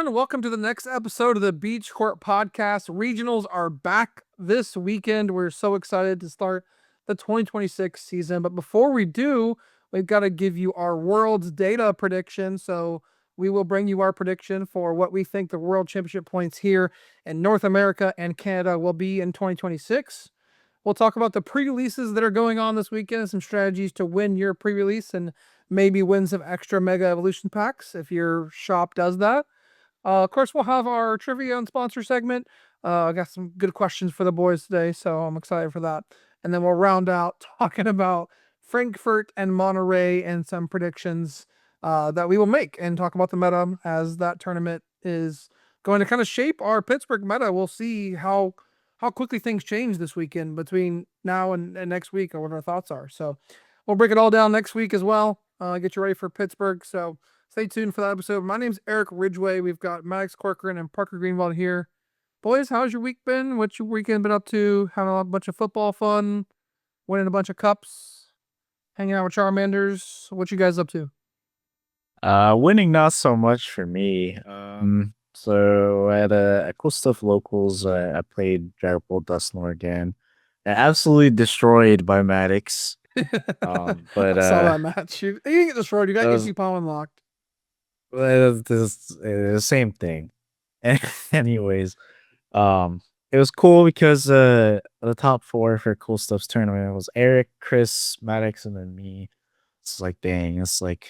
everyone. Welcome to the next episode of the Beach Court Podcast. Regionals are back this weekend. We're so excited to start the 2026 season. But before we do, we've got to give you our world's data prediction. So we will bring you our prediction for what we think the World Championship points here in North America and Canada will be in 2026. We'll talk about the pre-releases that are going on this weekend and some strategies to win your pre-release and maybe win some extra Mega Evolution packs if your shop does that. Of course, we'll have our trivia and sponsor segment. I got some good questions for the boys today, so I'm excited for that. And then we'll round out talking about Frankfurt and Monterrey and some predictions that we will make and talk about the meta as that tournament is going to kind of shape our Pittsburgh meta. We'll see how quickly things change this weekend between now and next week or what our thoughts are. So we'll break it all down next week as well. Get you ready for Pittsburgh. So stay tuned for that episode. My name's Eric Ridgway. We've got Maddox Corcoran and Parker Greenwald here. Boys, how's your week been? What's your weekend been up to? Having a bunch of football fun? Winning a bunch of cups? Hanging out with Charmanders? What you guys up to? Winning not so much for me. So I had a cool stuff locals. I played Dragon Ball Dustmore again. Absolutely destroyed by Maddox. But I saw that match. You didn't get destroyed. You got AC Palm unlocked. The same thing. Anyways, it was cool because the top four for Cool Stuff's tournament was Eric, Chris, Maddox, and then me. It's like, dang, that's like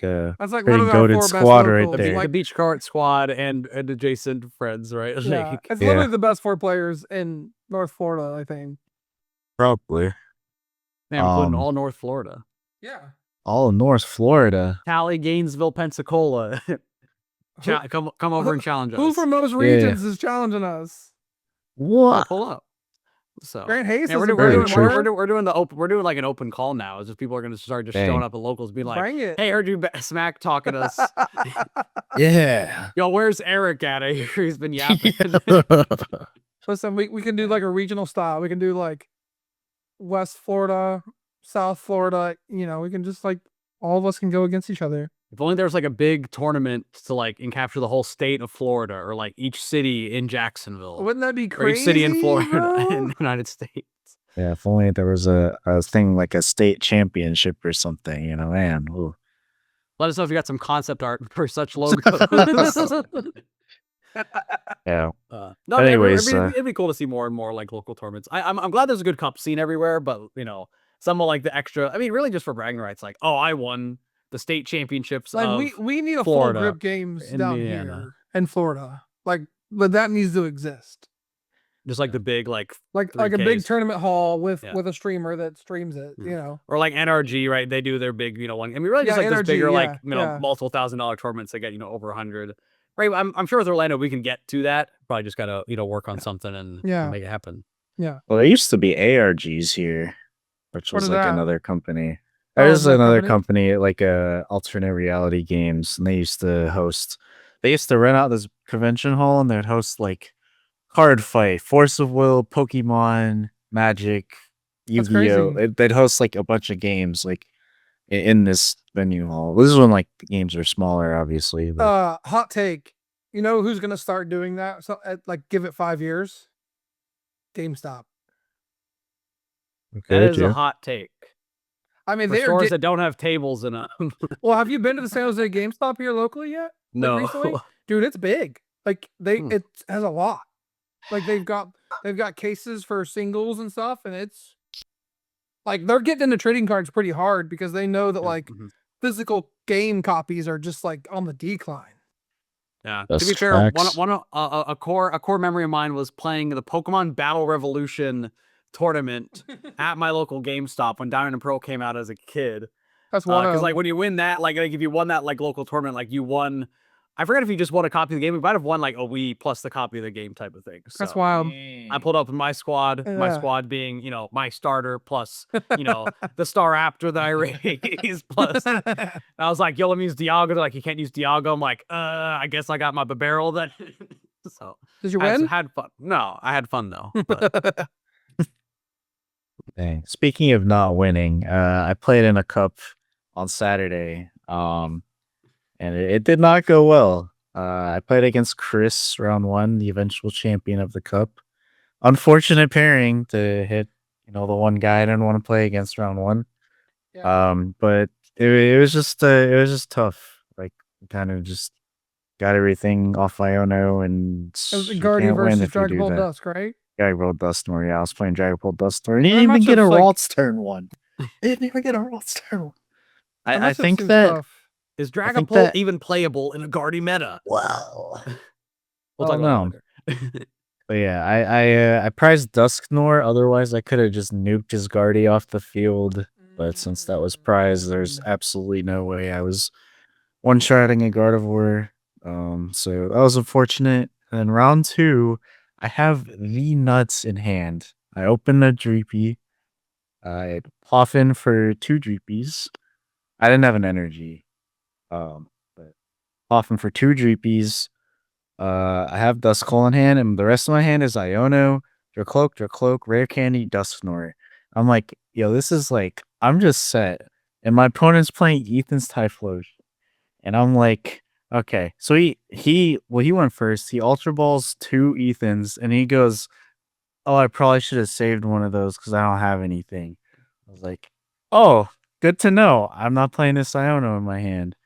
a pretty goated squad right there. The Beach Cart squad and adjacent friends, right? Yeah, it's literally the best four players in North Florida, I think. Probably. Man, including all North Florida. Yeah. All North Florida. Tally, Gainesville, Pensacola. Come over and challenge us. Who from those regions is challenging us? What? Pull up. So Grant Hayes we're doing the open. We're doing like an open call now. It's just people are going to start just showing up at locals, being like, "Hey, I heard you smack talking us." Yeah. Yo, where's Eric at? I hear he's been yapping. Listen, we can do like a regional style. We can do like West Florida, South Florida. You know, we can just like all of us can go against each other. If only there was like a big tournament to like capture the whole state of Florida or like each city in Jacksonville. Wouldn't that be crazy? Or each city in Florida in the United States. Yeah, if only there was a thing like a state championship or something, you know, man. Ooh. Let us know if you got some concept art for such logos. Yeah. No, anyways, it'd be cool to see more and more like local tournaments. I'm glad there's a good cup scene everywhere, but you know, some of like the extra. I mean, really just for bragging rights, like, oh, I won the state championships. Like we need a Florida, full grip games down here in Florida. Like, but that needs to exist. Just like the big like a big tournament hall with a streamer that streams it, you know. Or like NRG, right? They do their big, you know, one. I mean, really just like NRG, this bigger, like, you know, multiple $1,000 tournaments that get, you know, over 100. Right. I'm sure with Orlando we can get to that. Probably just gotta, you know, work on something and make it happen. Yeah. Well, there used to be ARGs here, which was like another company. There's another company like alternate reality games, and they used to rent out this convention hall, and they'd host like Card Fight, Force of Will, Pokemon, Magic, Yu-Gi-Oh. They'd host like a bunch of games like in this venue hall. This is when like the games are smaller, obviously. But... hot take. You know who's gonna start doing that? So like give it 5 years. GameStop. Okay, that is a hot take. I mean, for stores that don't have tables in them. Well, have you been to the San Jose GameStop here locally yet? No, recently? Dude, it's big. Like it has a lot. Like they've got cases for singles and stuff, and it's like they're getting into trading cards pretty hard because they know that like physical game copies are just like on the decline. Yeah, to be fair, a core memory of mine was playing the Pokemon Battle Revolution tournament at my local GameStop when Diamond and Pearl came out as a kid. That's one because like when you win that, like if you won that like local tournament, like you won. I forget if you just won a copy of the game. We might have won like a Wii plus the copy of the game type of thing. So, that's wild. I pulled up in my squad. My squad being, you know, my starter plus, you know, the Star Raptor that I raised plus. I was like, yo, let me use Dialga. They're like, you can't use Dialga. I'm like, I guess I got my barrel then. So did you win? I had fun. No, I had fun though. But... Dang. Speaking of not winning, I played in a cup on Saturday. And it did not go well. I played against Chris round 1, the eventual champion of the cup. Unfortunate pairing to hit, the one guy I didn't want to play against round 1. Yeah. But it was just tough. Like, kind of just got everything off Iono, and It was you Guardian can't win versus if you Dragon do Ball that. Dusk, right? Dragon Ball Dustmore, yeah. I was playing Dragon Ball Dustmore. And he That didn't even get a matchup's like- Ralts turn 1. He didn't even get a Ralts turn 1. That I matchup think seems that tough. Is think Dragon Ball that- even playable in a Guardy meta? Well, We'll talk about that later. But yeah, I prized Dusknor. Otherwise, I could have just nuked his Guardy off the field. But since that was prized, there's absolutely no way I was one-shotting a Gardevoir. So that was unfortunate. And then round 2, I have the nuts in hand. I open a Dreepy. I pop in for 2 Dreepies. I didn't have an energy. But pop in for 2 Dreepies. I have Duskull in hand, and the rest of my hand is Iono, Dracloak, Rare Candy, Dusknor. I'm like, yo, this is like, I'm just set. And my opponent's playing Ethan's Typhlosion. And I'm like, okay. So he went first. He Ultra Balls 2 Ethans, and he goes, oh, I probably should have saved one of those because I don't have anything. I was like, oh, good to know. I'm not playing this Iono in my hand.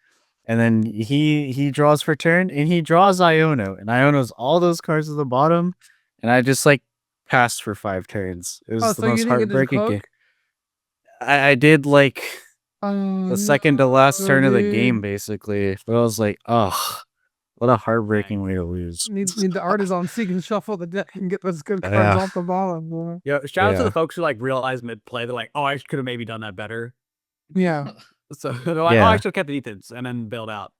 And then he draws for turn, and he draws Iono, and Iono's all those cards at the bottom, and I just like passed for 5 turns. It was the most heartbreaking game. I did like the second to last turn of the game, basically. But I was like, oh, what a heartbreaking way to lose. Need the artisan so you can shuffle the deck and get those good cards off the bottom. Bro. Yeah, shout out to the folks who like realize mid play. They're like, oh, I could have maybe done that better. Yeah. So they're like, oh, I should have kept the Ethans and then bailed out.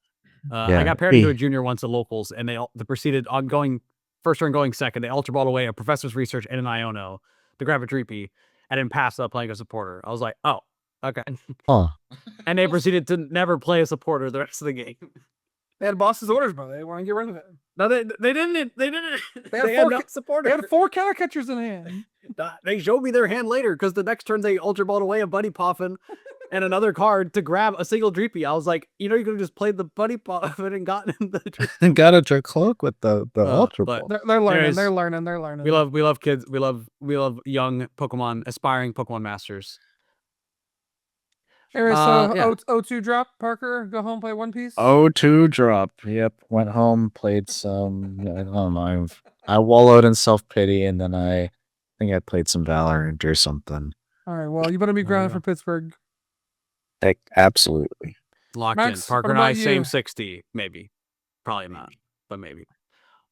I got paired into a junior once at locals, and they proceeded on going first turn, going second. They Ultra Balled away a Professor's Research and an Iono to grab a Dreepy, and then passed up playing a supporter. I was like, oh, okay. Huh. And they proceeded to never play a supporter the rest of the game. They had boss's orders, bro. They want to get rid of it. No, they didn't. They didn't. They had no supporter. They had 4 counter catchers in hand. They showed me their hand later because the next turn they Ultra Balled away a Buddy Poffin and another card to grab a single Dreepy. I was like, you could have just played the Buddy Poffin and gotten the and got a Dracloak with the Ultra Ball. They're learning. They're learning. We love kids. We love young Pokemon, aspiring Pokemon masters. Anyway, so yeah. 0-2 drop, Parker, go home, play One Piece. 0-2 drop. Yep. Went home, played some, I don't know. I wallowed in self-pity, and then I think I played some Valorant or something. All right, well, you better be grounded for Pittsburgh. Absolutely. Locked Max, in. Parker and I, same 60, maybe. Probably not, but maybe.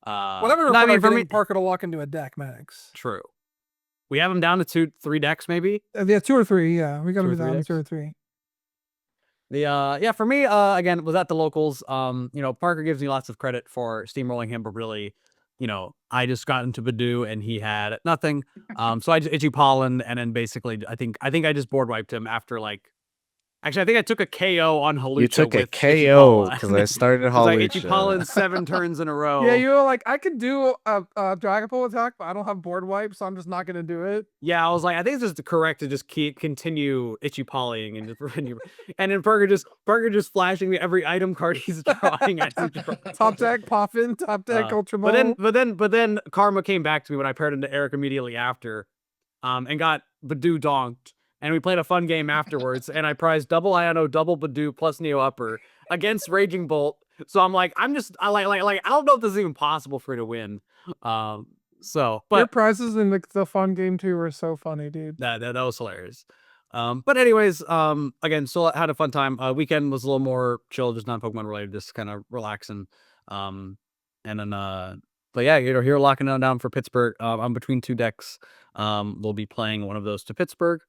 Whatever. I mean, for me, Parker to walk into a deck, Max. True. We have him down to 3 decks, maybe. Yeah, 2 or 3. Yeah, we got to be down to 2 or 3. For me, again, was at the locals. Parker gives me lots of credit for steamrolling him, but really, I just got into Badoo and he had nothing. So I just Itchy Pollen, and then basically I think I just board wiped him after actually I think I took a KO on Halucha. You took a KO because I started Halucha. Like Itchy Pollen 7 turns in a row. Yeah, you were like, I could do a Dragon Ball attack, but I don't have board wipe, so I'm just not gonna do it. Yeah, I was like, I think it's just correct to just continue Itchy Polying and just and then Parker just flashing me every item card he's drawing. Top deck Poffin, top deck Ultra Ball. But then Karma came back to me when I paired into Eric immediately after, and got Badoo donked. And we played a fun game afterwards, and I prized double Iono, double Badoo, plus Neo Upper against Raging Bolt. So I'm like, I don't know if this is even possible for me to win. But your prizes in the fun game too were so funny, dude. That was hilarious. But anyways, again, still had a fun time. Weekend was a little more chill, just not Pokemon related, just kind of relaxing. And then but yeah, here locking down for Pittsburgh. I'm between 2 decks. We'll be playing one of those to Pittsburgh.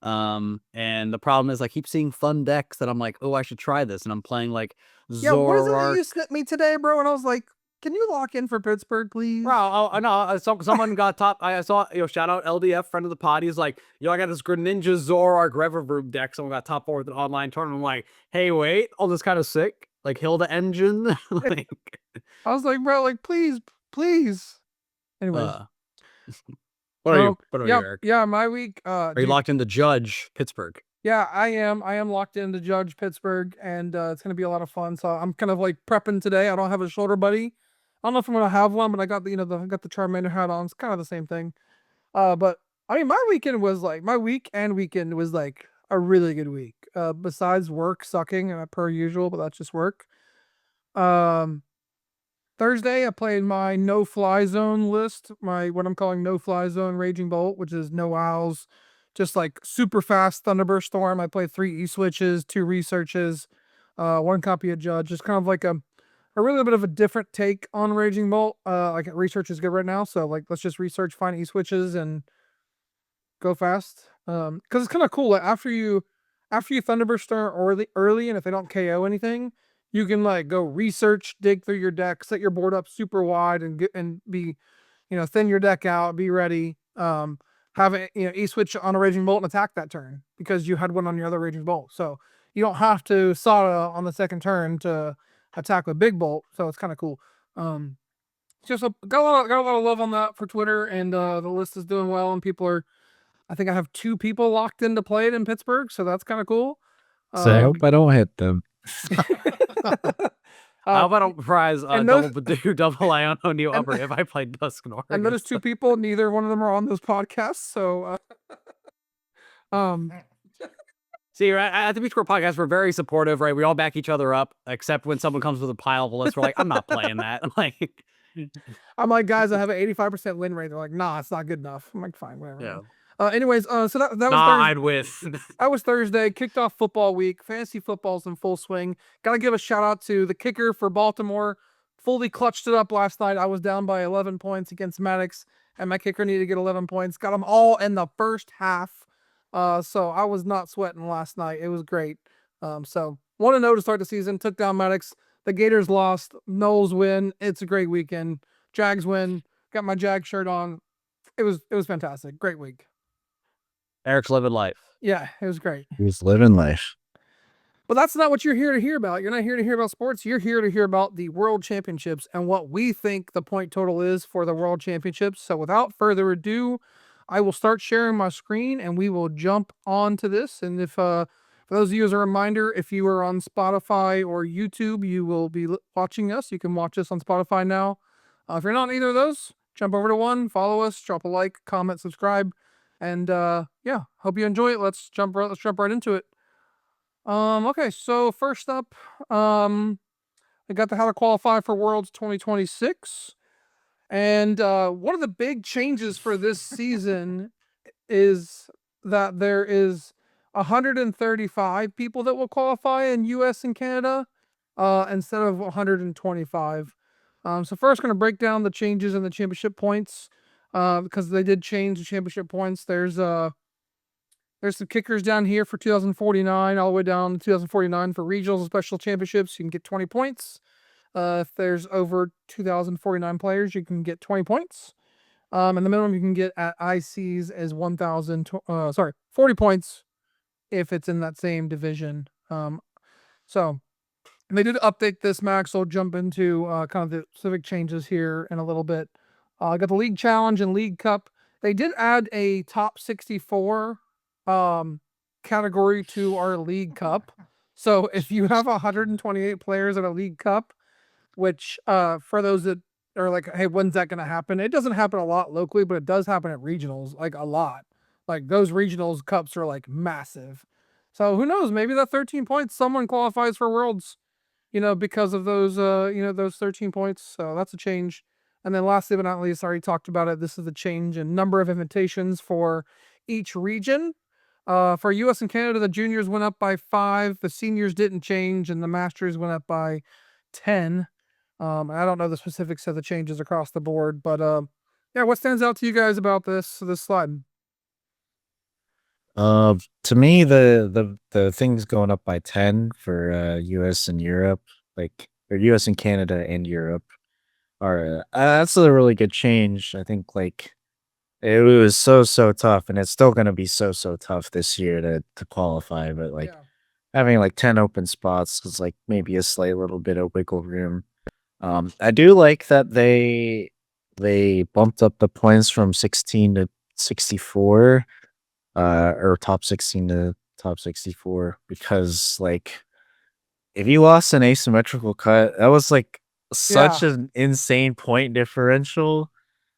And the problem is I keep seeing fun decks that I'm like, oh, I should try this, and I'm playing like Zoroark. Yeah, what is it that you sent me today, bro? And I was like, can you lock in for Pittsburgh, please? Bro, no, someone got top. I saw, shout out LDF, friend of the pod. He's like, I got this Greninja Zoroark Reverberb deck. Someone got top 4 with an online tournament. I'm like, hey, wait, all this kind of sick, like Hilda Engine. I was like, bro, like, please. Anyways. What are you, Eric? Yeah, my week. Are you locked into Judge Pittsburgh? Yeah, I am locked in to judge Pittsburgh, and it's gonna be a lot of fun. So I'm kind of like prepping today. I don't have a shoulder buddy. I don't know if I'm gonna have one, but I got the I got the Charmander hat on. It's kind of the same thing. But I mean, my week and weekend was like a really good week. Besides work sucking per usual, but that's just work. Um, Thursday I played my no fly zone list, my what I'm calling no fly zone Raging Bolt, which is no owls, just like super fast Thunderburst Storm. I played 3 E-switches, 2 researches, 1 copy of Judge. Just kind of like a really bit of a different take on Raging Bolt. Like research is good right now, so like let's just research, find E-switches, and go fast. Because it's kind of cool. Like after you Thunderburst Storm early, and if they don't KO anything, you can like go research, dig through your deck, set your board up super wide, and be, thin your deck out, be ready. Have it, E-switch on a Raging Bolt and attack that turn because you had one on your other Raging Bolt. So you don't have to Sada on the second turn to attack with Big Bolt. So it's kind of cool. Just got a lot of love on that for Twitter, and the list is doing well, and people are. I think I have 2 people locked in to play it in Pittsburgh, so that's kind of cool. So I hope I don't hit them. How about a prize double Iono New Upper if I played Dusknoir? And those 2 people, neither one of them are on those podcasts, so See, at the Beach Court Podcast, we're very supportive, right? We all back each other up, except when someone comes with a pile of lists, we're like, I'm not playing that. I'm like, guys, I have an 85% win rate. They're like, nah, it's not good enough. I'm like, fine, whatever. Yeah. Anyways, so that was Thursday. I'd with. That was Thursday. Kicked off football week. Fantasy football's in full swing. Gotta give a shout out to the kicker for Baltimore. Fully clutched it up last night. I was down by 11 points against Maddox, and my kicker needed to get 11 points. Got them all in the first half. So I was not sweating last night. It was great. So 1-0 to start the season. Took down Maddox. The Gators lost. Knowles win. It's a great weekend. Jags win. Got my Jag shirt on. It was fantastic. Great week. Eric's living life. Yeah, it was great. He's living life. But that's not what you're here to hear about. You're not here to hear about sports. You're here to hear about the World Championships and what we think the point total is for the World Championships. So without further ado, I will start sharing my screen and we will jump on to this. And if for those of you as a reminder, if you are on Spotify or YouTube, you will be watching us. You can watch us on Spotify now. If you're not on either of those, jump over to one, follow us, drop a like, comment, subscribe. And yeah, hope you enjoy it. Let's jump right into it. Okay, so first up, I got the how to qualify for Worlds 2026. And one of the big changes for this season is that there is 135 people that will qualify in US and Canada instead of 125. So first, going to break down the changes in the championship points. Because they did change the championship points. There's some kickers down here for 2049, all the way down to 2049 for regionals and special championships. You can get 20 points. If there's over 2,049 players, you can get 20 points. And the minimum you can get at ICs is 40 points if it's in that same division. So they did update this, Max. I'll jump into kind of the specific changes here in a little bit. Got the League Challenge and League Cup. They did add a top 64 category to our League Cup. So if you have 128 players at a League Cup, which for those that are like, hey, when's that going to happen? It doesn't happen a lot locally, but it does happen at regionals, like a lot. Like those regionals cups are like massive. So who knows? Maybe that 13 points, someone qualifies for Worlds, because of those, those 13 points. So that's a change. And then lastly but not least, I already talked about it. This is the change in number of invitations for each region. For US and Canada, the juniors went up by 5. The seniors didn't change, and the masters went up by 10. I don't know the specifics of the changes across the board, but yeah, what stands out to you guys about this slide? To me, the things going up by 10 for US and Europe, or US and Canada and Europe, are that's a really good change. I think it was so tough, and it's still gonna be so tough this year to qualify. But having 10 open spots is maybe a slight little bit of wiggle room. I do like that they bumped up the points from 16 to 64, or top 16 to top 64 because like if you lost an asymmetrical cut, that was like such an insane point differential.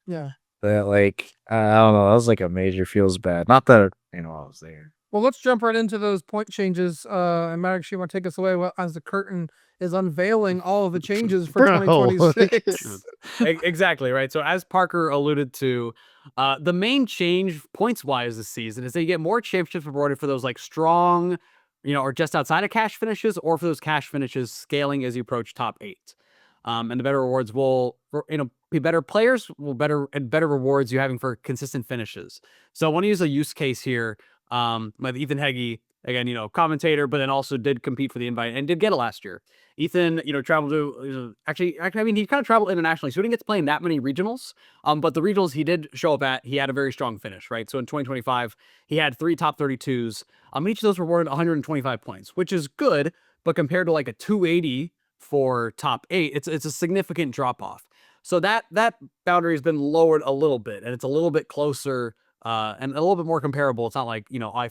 Yeah. That like I don't know, that was like a major feels bad. Not that I was there. Well, let's jump right into those point changes. And Maddox, you want to take us away as the curtain is unveiling all of the changes for 2026. Exactly, right? So as Parker alluded to, the main change points-wise this season is that you get more championships rewarded for those like strong, or just outside of cash finishes, or for those cash finishes scaling as you approach top 8. And the better rewards will, be better players, better rewards you're having for consistent finishes. So I want to use a use case here. With Ethan Heggie, again, commentator, but then also did compete for the invite and did get it last year. Ethan, traveled to, actually, I mean, he kind of traveled internationally, so he didn't get to play in that many regionals. But the regionals he did show up at, he had a very strong finish, right? So in 2025, he had 3 top 32s. Each of those rewarded 125 points, which is good, but compared to like a 280 for top 8, it's a significant drop off. So that boundary has been lowered a little bit, and it's a little bit closer and a little bit more comparable. It's not like, I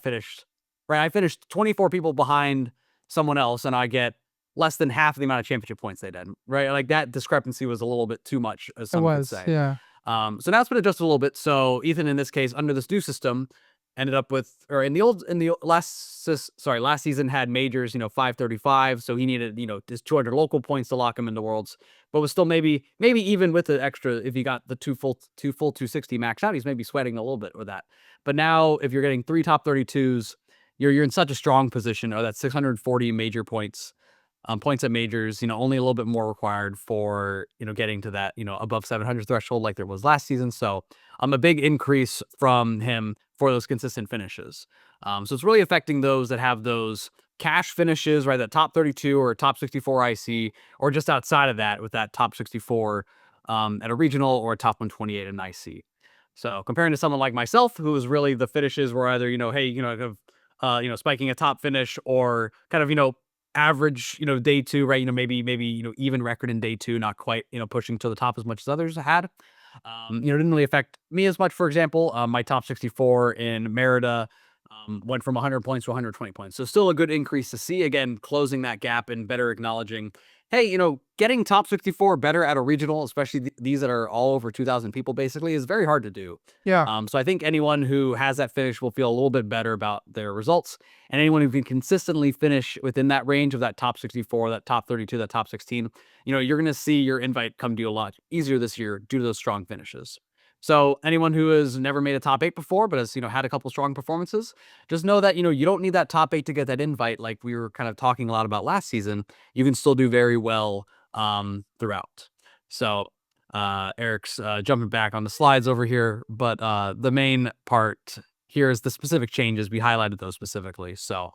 finished 24 people behind someone else and I get less than half of the amount of championship points they did, right? Like that discrepancy was a little bit too much, as some could say. Yeah. So now it's been adjusted a little bit. So Ethan, in this case, under this new system, ended up with, or in the last season had majors, 535. So he needed, his 200 local points to lock him into worlds, but was still maybe even with the extra, if you got the two full 260 max out, he's maybe sweating a little bit with that. But now if you're getting 3 top 32s, you're in such a strong position, or that 640 major points, points at majors, only a little bit more required for, getting to that, above 700 threshold like there was last season. So a big increase from him for those consistent finishes. So it's really affecting those that have those cash finishes, right? That top 32 or top 64 IC, or just outside of that with that top 64 at a regional or a top 128 in IC. So comparing to someone like myself, who is really the finishes were either, hey, spiking a top finish or kind of, average, day 2, right? Maybe, even record in day 2, not quite, pushing to the top as much as others had. Didn't really affect me as much. For example, my top 64 in Merida went from 100 points to 120 points. So still a good increase to see. Again, closing that gap and better acknowledging, hey, getting top 64 better at a regional, especially these that are all over 2,000 people basically, is very hard to do. Yeah. So I think anyone who has that finish will feel a little bit better about their results. And anyone who can consistently finish within that range of that top 64, that top 32, that top 16, you're going to see your invite come to you a lot easier this year due to those strong finishes. So anyone who has never made a top 8 before, but has, had a couple strong performances, just know that, you don't need that top 8 to get that invite. Like we were kind of talking a lot about last season, you can still do very well throughout. So Eric's jumping back on the slides over here, but the main part here is the specific changes. We highlighted those specifically. So,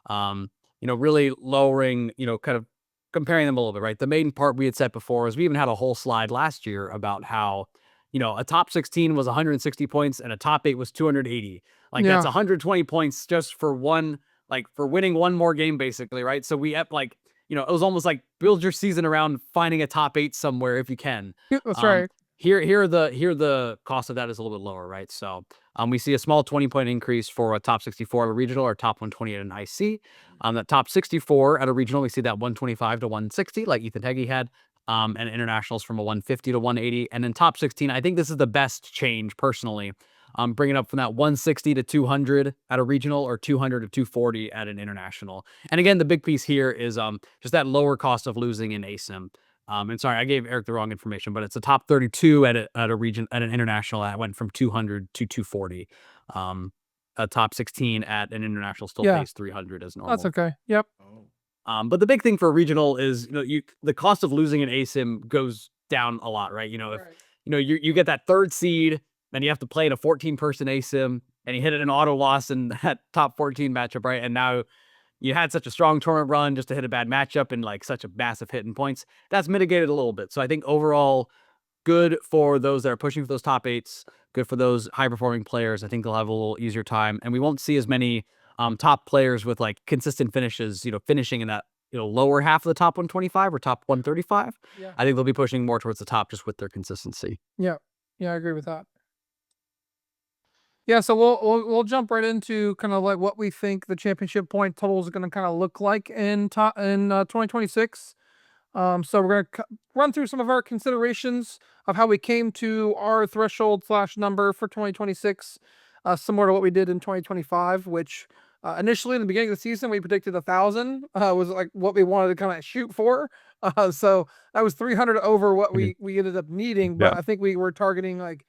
really lowering, kind of comparing them a little bit, right? The main part we had said before is we even had a whole slide last year about how, a top 16 was 160 points and a top 8 was 280. Like that's 120 points just for one, like for winning one more game, basically, right? So we up like, it was almost like build your season around finding a top 8 somewhere if you can. That's right. Here the cost of that is a little bit lower, right? So we see a small 20-point increase for a top 64 at a regional or top 128 in IC. That top 64 at a regional, we see that 125 to 160, like Ethan Heggie had. And internationals from a 150 to 180. And then top 16, I think this is the best change personally. Bringing up from that 160 to 200 at a regional or 200 to 240 at an international. And again, the big piece here is just that lower cost of losing in ASIM. And sorry, I gave Eric the wrong information, but it's a top 32 at a region at an international that went from 200 to 240. A top 16 at an international still pays 300 as normal. That's okay. Yep. But the big thing for a regional is, the cost of losing an ASIM goes down a lot, right? If, you get that 3rd seed, then you have to play in a 14-person ASIM, and you hit it an auto loss in that top 14 matchup, right? And now you had such a strong tournament run just to hit a bad matchup and like such a massive hit in points. That's mitigated a little bit. So I think overall, good for those that are pushing for those top 8s, good for those high-performing players. I think they'll have a little easier time, and we won't see as many top players with like consistent finishes, finishing in that, lower half of the top 125 or top 135. Yeah. I think they'll be pushing more towards the top just with their consistency. Yeah. Yeah, I agree with that. Yeah, so we'll jump right into kind of like what we think the championship point totals are going to kind of look like in 2026. So we're going to run through some of our considerations of how we came to our threshold / number for 2026, similar to what we did in 2025, which initially in the beginning of the season we predicted 1,000 was like what we wanted to kind of shoot for. So that was 300 over what we ended up needing, but I think we were targeting like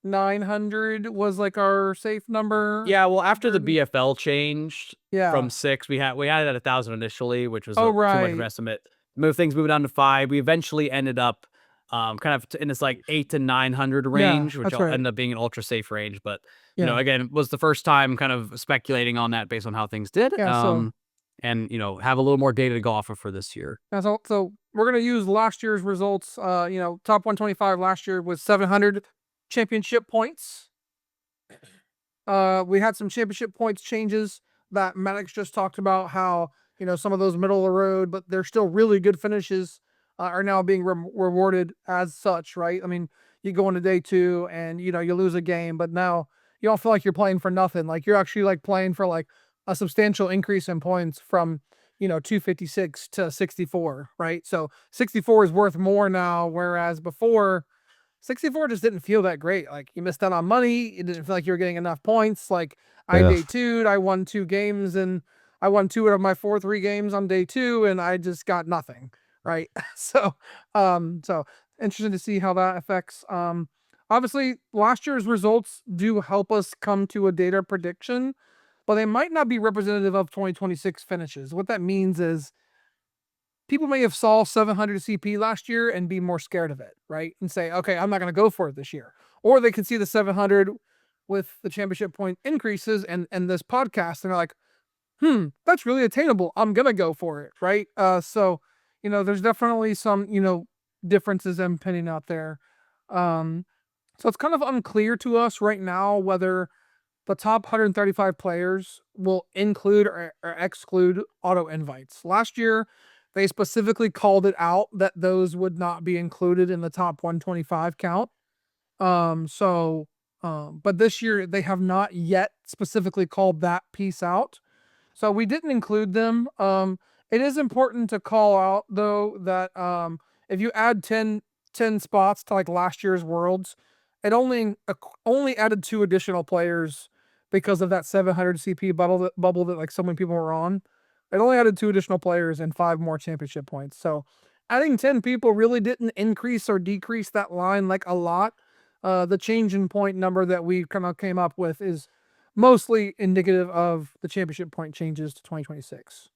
900 was like our safe number. Yeah, well, after the BFL changed from 6, we had it at 1,000 initially, which was too much of an estimate. Things moved down to 5. We eventually ended up kind of in this like 800 to 900 range, which ended up being an ultra safe range. But you know, again, it was the first time kind of speculating on that based on how things did. And you know, have a little more data to go off of for this year. So we're gonna use last year's results. You know, top 125 last year was 700 championship points. We had some championship points changes that Maddox just talked about, how, you know, some of those middle of the road, but they're still really good finishes, are now being rewarded as such, right? I mean, you go into day 2 and, you know, you lose a game, but now you don't feel like you're playing for nothing. Like you're actually like playing for like a substantial increase in points from, you know, 256 to 64, right? So 64 is worth more now, whereas before 64 just didn't feel that great. Like you missed out on money. It didn't feel like you were getting enough points. Like I day 2'd, I won 2 games, and I won 2 out of my 3 games on day 2, and I just got nothing. Right. So interesting to see how that affects. Obviously last year's results do help us come to a data prediction, but they might not be representative of 2026 finishes. What that means is people may have saw 700 CP last year and be more scared of it, right? And say, okay, I'm not going to go for it this year. Or they can see the 700 with the championship point increases and this podcast, and they're like, that's really attainable. I'm going to go for it, right? So, you know, there's definitely some, you know, differences in pinning out there. So it's kind of unclear to us right now whether the top 135 players will include or exclude auto invites. Last year, they specifically called it out that those would not be included in the top 125 count. But this year they have not yet specifically called that piece out. So we didn't include them. It is important to call out though that if you add 10 spots to like last year's Worlds, it only added 2 additional players because of that 700 CP bubble that like so many people were on. It only added 2 additional players and 5 more championship points. So adding 10 people really didn't increase or decrease that line like a lot. The change in point number that we kind of came up with is mostly indicative of the championship point changes to 2026.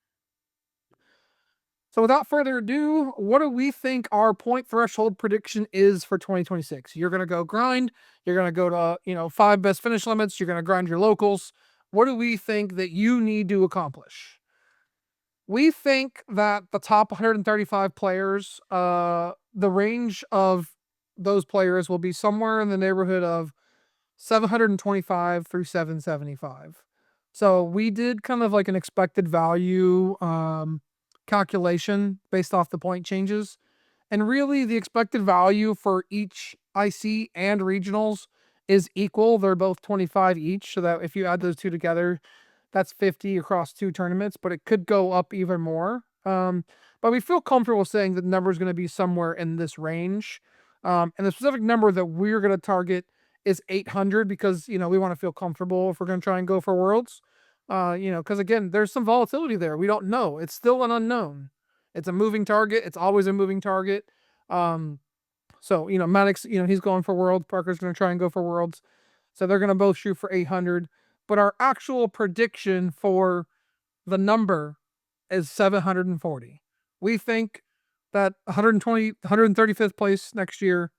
So without further ado, what do we think our point threshold prediction is for 2026? You're going to go grind. You're going to go to, you know, 5 best finish limits. You're going to grind your locals. What do we think that you need to accomplish? We think that the top 135 players, the range of those players will be somewhere in the neighborhood of 725 through 775. So we did kind of like an expected value calculation based off the point changes. And really the expected value for each IC and regionals is equal. They're both 25 each. So that if you add those 2 together, that's 50 across 2 tournaments, but it could go up even more. But we feel comfortable saying that the number is going to be somewhere in this range. And the specific number that we're going to target is 800 because, you know, we want to feel comfortable if we're going to try and go for Worlds. You know, because again, there's some volatility there. We don't know. It's still an unknown. It's a moving target. It's always a moving target. So, you know, Maddox, you know, he's going for Worlds. Parker's going to try and go for Worlds. So they're going to both shoot for 800. But our actual prediction for the number is 740. We think that 135th place next year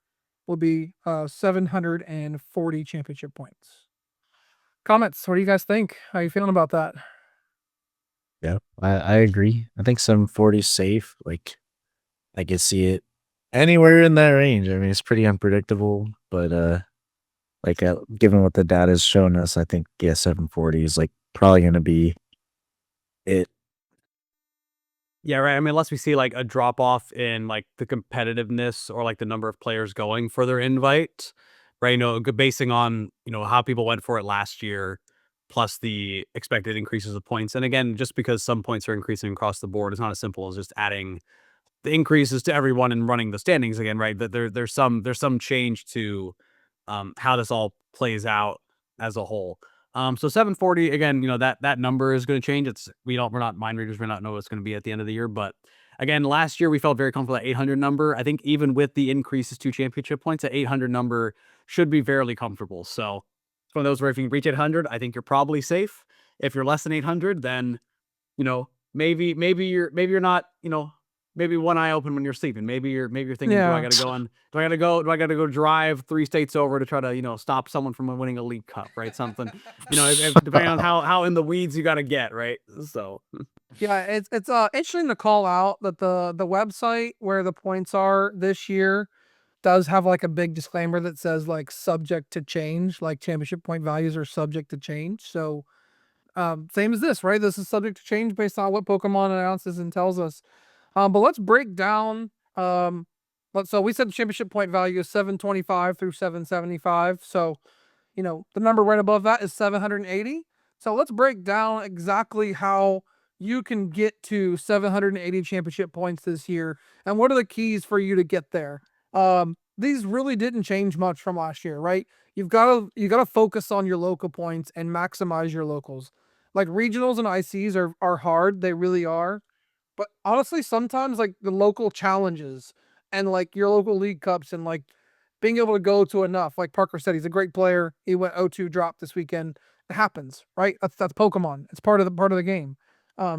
will be 740 championship points. Comments? What do you guys think? How are you feeling about that? Yeah, I agree. I think 740 is safe. Like, I could see it anywhere in that range. I mean, it's pretty unpredictable, but given what the data has shown us, I think 740 is like probably going to be it. Yeah, right. I mean, unless we see like a drop off in like the competitiveness or like the number of players going for their invite, right? Basing on, how people went for it last year, plus the expected increases of points. And again, just because some points are increasing across the board, it's not as simple as just adding the increases to everyone and running the standings again, right? That there's some change to how this all plays out as a whole. So 740 again, that number is going to change. We're not mind readers. We're not know what it's going to be at the end of the year. But again, last year we felt very comfortable at 800 number. I think even with the increases to championship points, at 800 number should be fairly comfortable. So it's one of those where if you can reach 800, I think you're probably safe. If you're less than 800, then maybe you're not, maybe one eye open when you're sleeping. Maybe you're thinking, do I gotta go drive 3 states over to try to, stop someone from winning a League Cup, right? Something, depending on how in the weeds you gotta get, right? So yeah, it's interesting to call out that the website where the points are this year does have like a big disclaimer that says like subject to change, like championship point values are subject to change. So same as this, right? This is subject to change based on what Pokemon announces and tells us. But let's break down. So we said the championship point value is 725 through 775. So, the number right above that is 780. So let's break down exactly how you can get to 780 championship points this year, and what are the keys for you to get there. These really didn't change much from last year, right? You gotta focus on your local points and maximize your locals. Like regionals and ICs are hard, they really are. But honestly, sometimes like the local challenges and like your local league cups and like being able to go to enough, like Parker said, he's a great player. He went 0-2 drop this weekend. It happens, right? That's Pokemon. It's part of the game.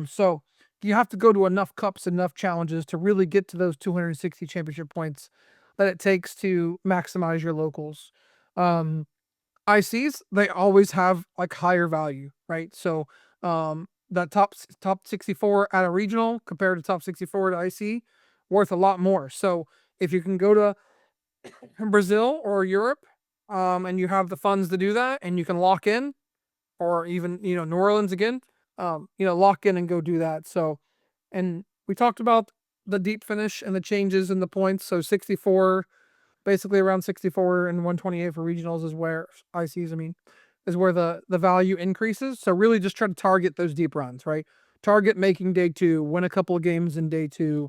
So you have to go to enough cups, enough challenges to really get to those 260 championship points that it takes to maximize your locals. ICs, they always have like higher value, right? So that top 64 at a regional compared to top 64 at IC, worth a lot more. So if you can go to Brazil or Europe, and you have the funds to do that, and you can lock in, or even New Orleans again, lock in and go do that. So, and we talked about the deep finish and the changes in the points. So 64, basically around 64 and 128 for regionals is where ICs, is where the value increases. So really just try to target those deep runs, right? Target making day 2, win a couple of games in day 2,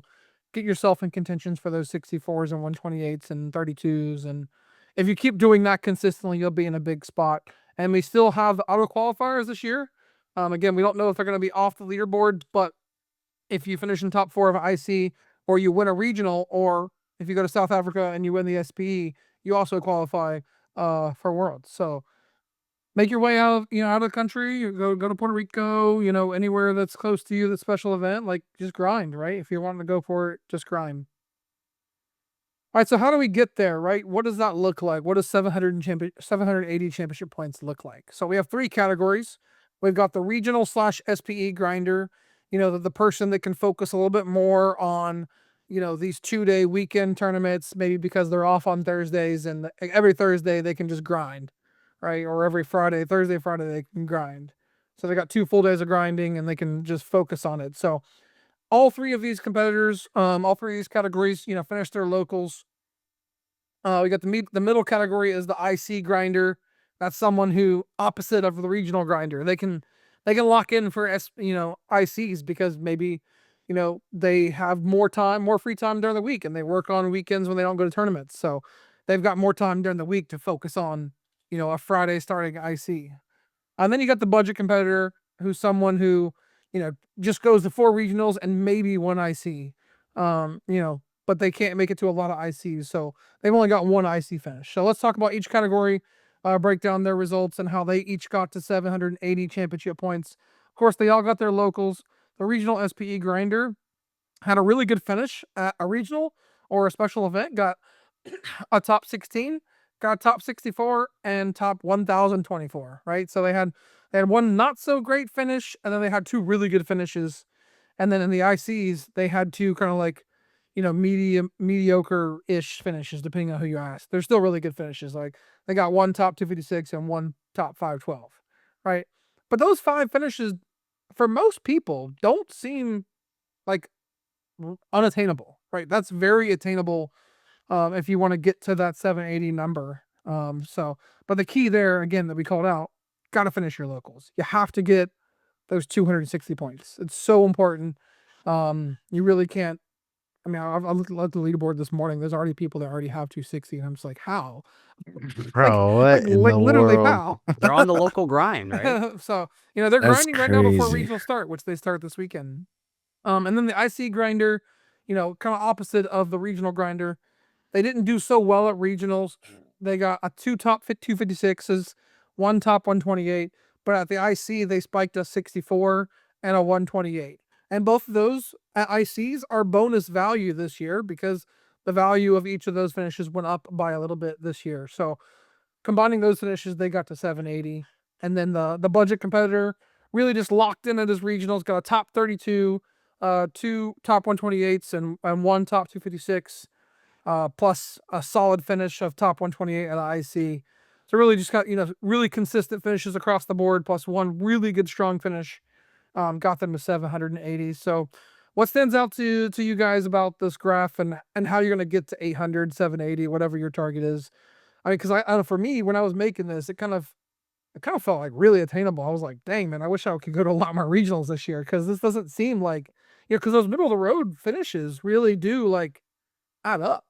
get yourself in contentions for those 64s and 128s and 32s. And if you keep doing that consistently, you'll be in a big spot. And we still have the auto qualifiers this year. Again, we don't know if they're going to be off the leaderboard, but if you finish in top 4 of IC, or you win a regional, or if you go to South Africa and you win the SPE, you also qualify for Worlds. So make your way out of the country. You go to Puerto Rico, anywhere that's close to you, the special event. Like, just grind, right? If you're wanting to go for it, just grind. All right, so how do we get there, right? What does that look like? What does 780 championship points look like? So we have 3 categories. We've got the regional / SPE grinder, the person that can focus a little bit more on, these 2-day weekend tournaments, maybe because they're off on Thursdays, and every Thursday they can just grind, right? Or every Thursday, Friday, they can grind. So they got 2 full days of grinding and they can just focus on it. So all 3 of these competitors, all 3 of these categories, finish their locals. We got the middle category is the IC grinder. That's someone who, opposite of the regional grinder, they can lock in for ICs because maybe they have more free time during the week, and they work on weekends when they don't go to tournaments. So they've got more time during the week to focus on a Friday starting IC. And then you got the budget competitor, who's someone who just goes to 4 regionals and maybe 1 IC. But they can't make it to a lot of ICs, so they've only got 1 IC finish. So let's talk about each category, break down their results and how they each got to 780 championship points. Of course, they all got their locals. The regional SPE grinder had a really good finish at a regional or a special event, got a top 16, got a top 64, and top 1024, right? So they had 1 not so great finish, and then they had 2 really good finishes. And then in the ICs, they had 2 kind of like, mediocre-ish finishes, depending on who you ask. They're still really good finishes. Like, they got 1 top 256 and 1 top 512, right? But those 5 finishes, for most people, don't seem like unattainable, right? That's very attainable if you want to get to that 780 number. But the key there, again, that we called out, got to finish your locals. You have to get those 260 points. It's so important. You really can't. I mean, I looked at the leaderboard this morning. There's already people that already have 260, and I'm just like, how? Bro, what in the literally world? how? They're on the local grind, right? So, they're That's grinding right now before crazy. regional start, which they start this weekend. And then the IC grinder, kind of opposite of the regional grinder. They didn't do so well at regionals. They got a 2 top 256s, 1 top 128, but at the IC they spiked a 64 and a 128. And both of those at ICs are bonus value this year because the value of each of those finishes went up by a little bit this year. So combining those finishes, they got to 780. And then the budget competitor really just locked in at his regionals, got a top 32, 2 top 128s and 1 top 256. Plus a solid finish of top 128 at IC. So really just got, really consistent finishes across the board, plus one really good strong finish. Got them to 780. So what stands out to you guys about this graph and how you're going to get to 800, 780, whatever your target is? I mean, because for me, when I was making this, it kind of felt like really attainable. I was like, dang, man, I wish I could go to a lot more regionals this year because this doesn't seem like, because those middle of the road finishes really do like add up.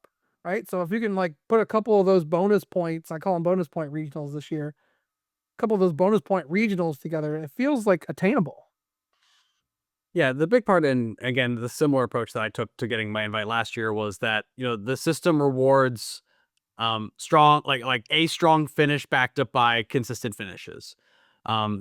Right. So if you can put a couple of those bonus points, I call them bonus point regionals this year, a couple of those bonus point regionals together, it feels like attainable. Yeah, the big part, and again, the similar approach that I took to getting my invite last year was that, the system rewards strong, like a strong finish backed up by consistent finishes.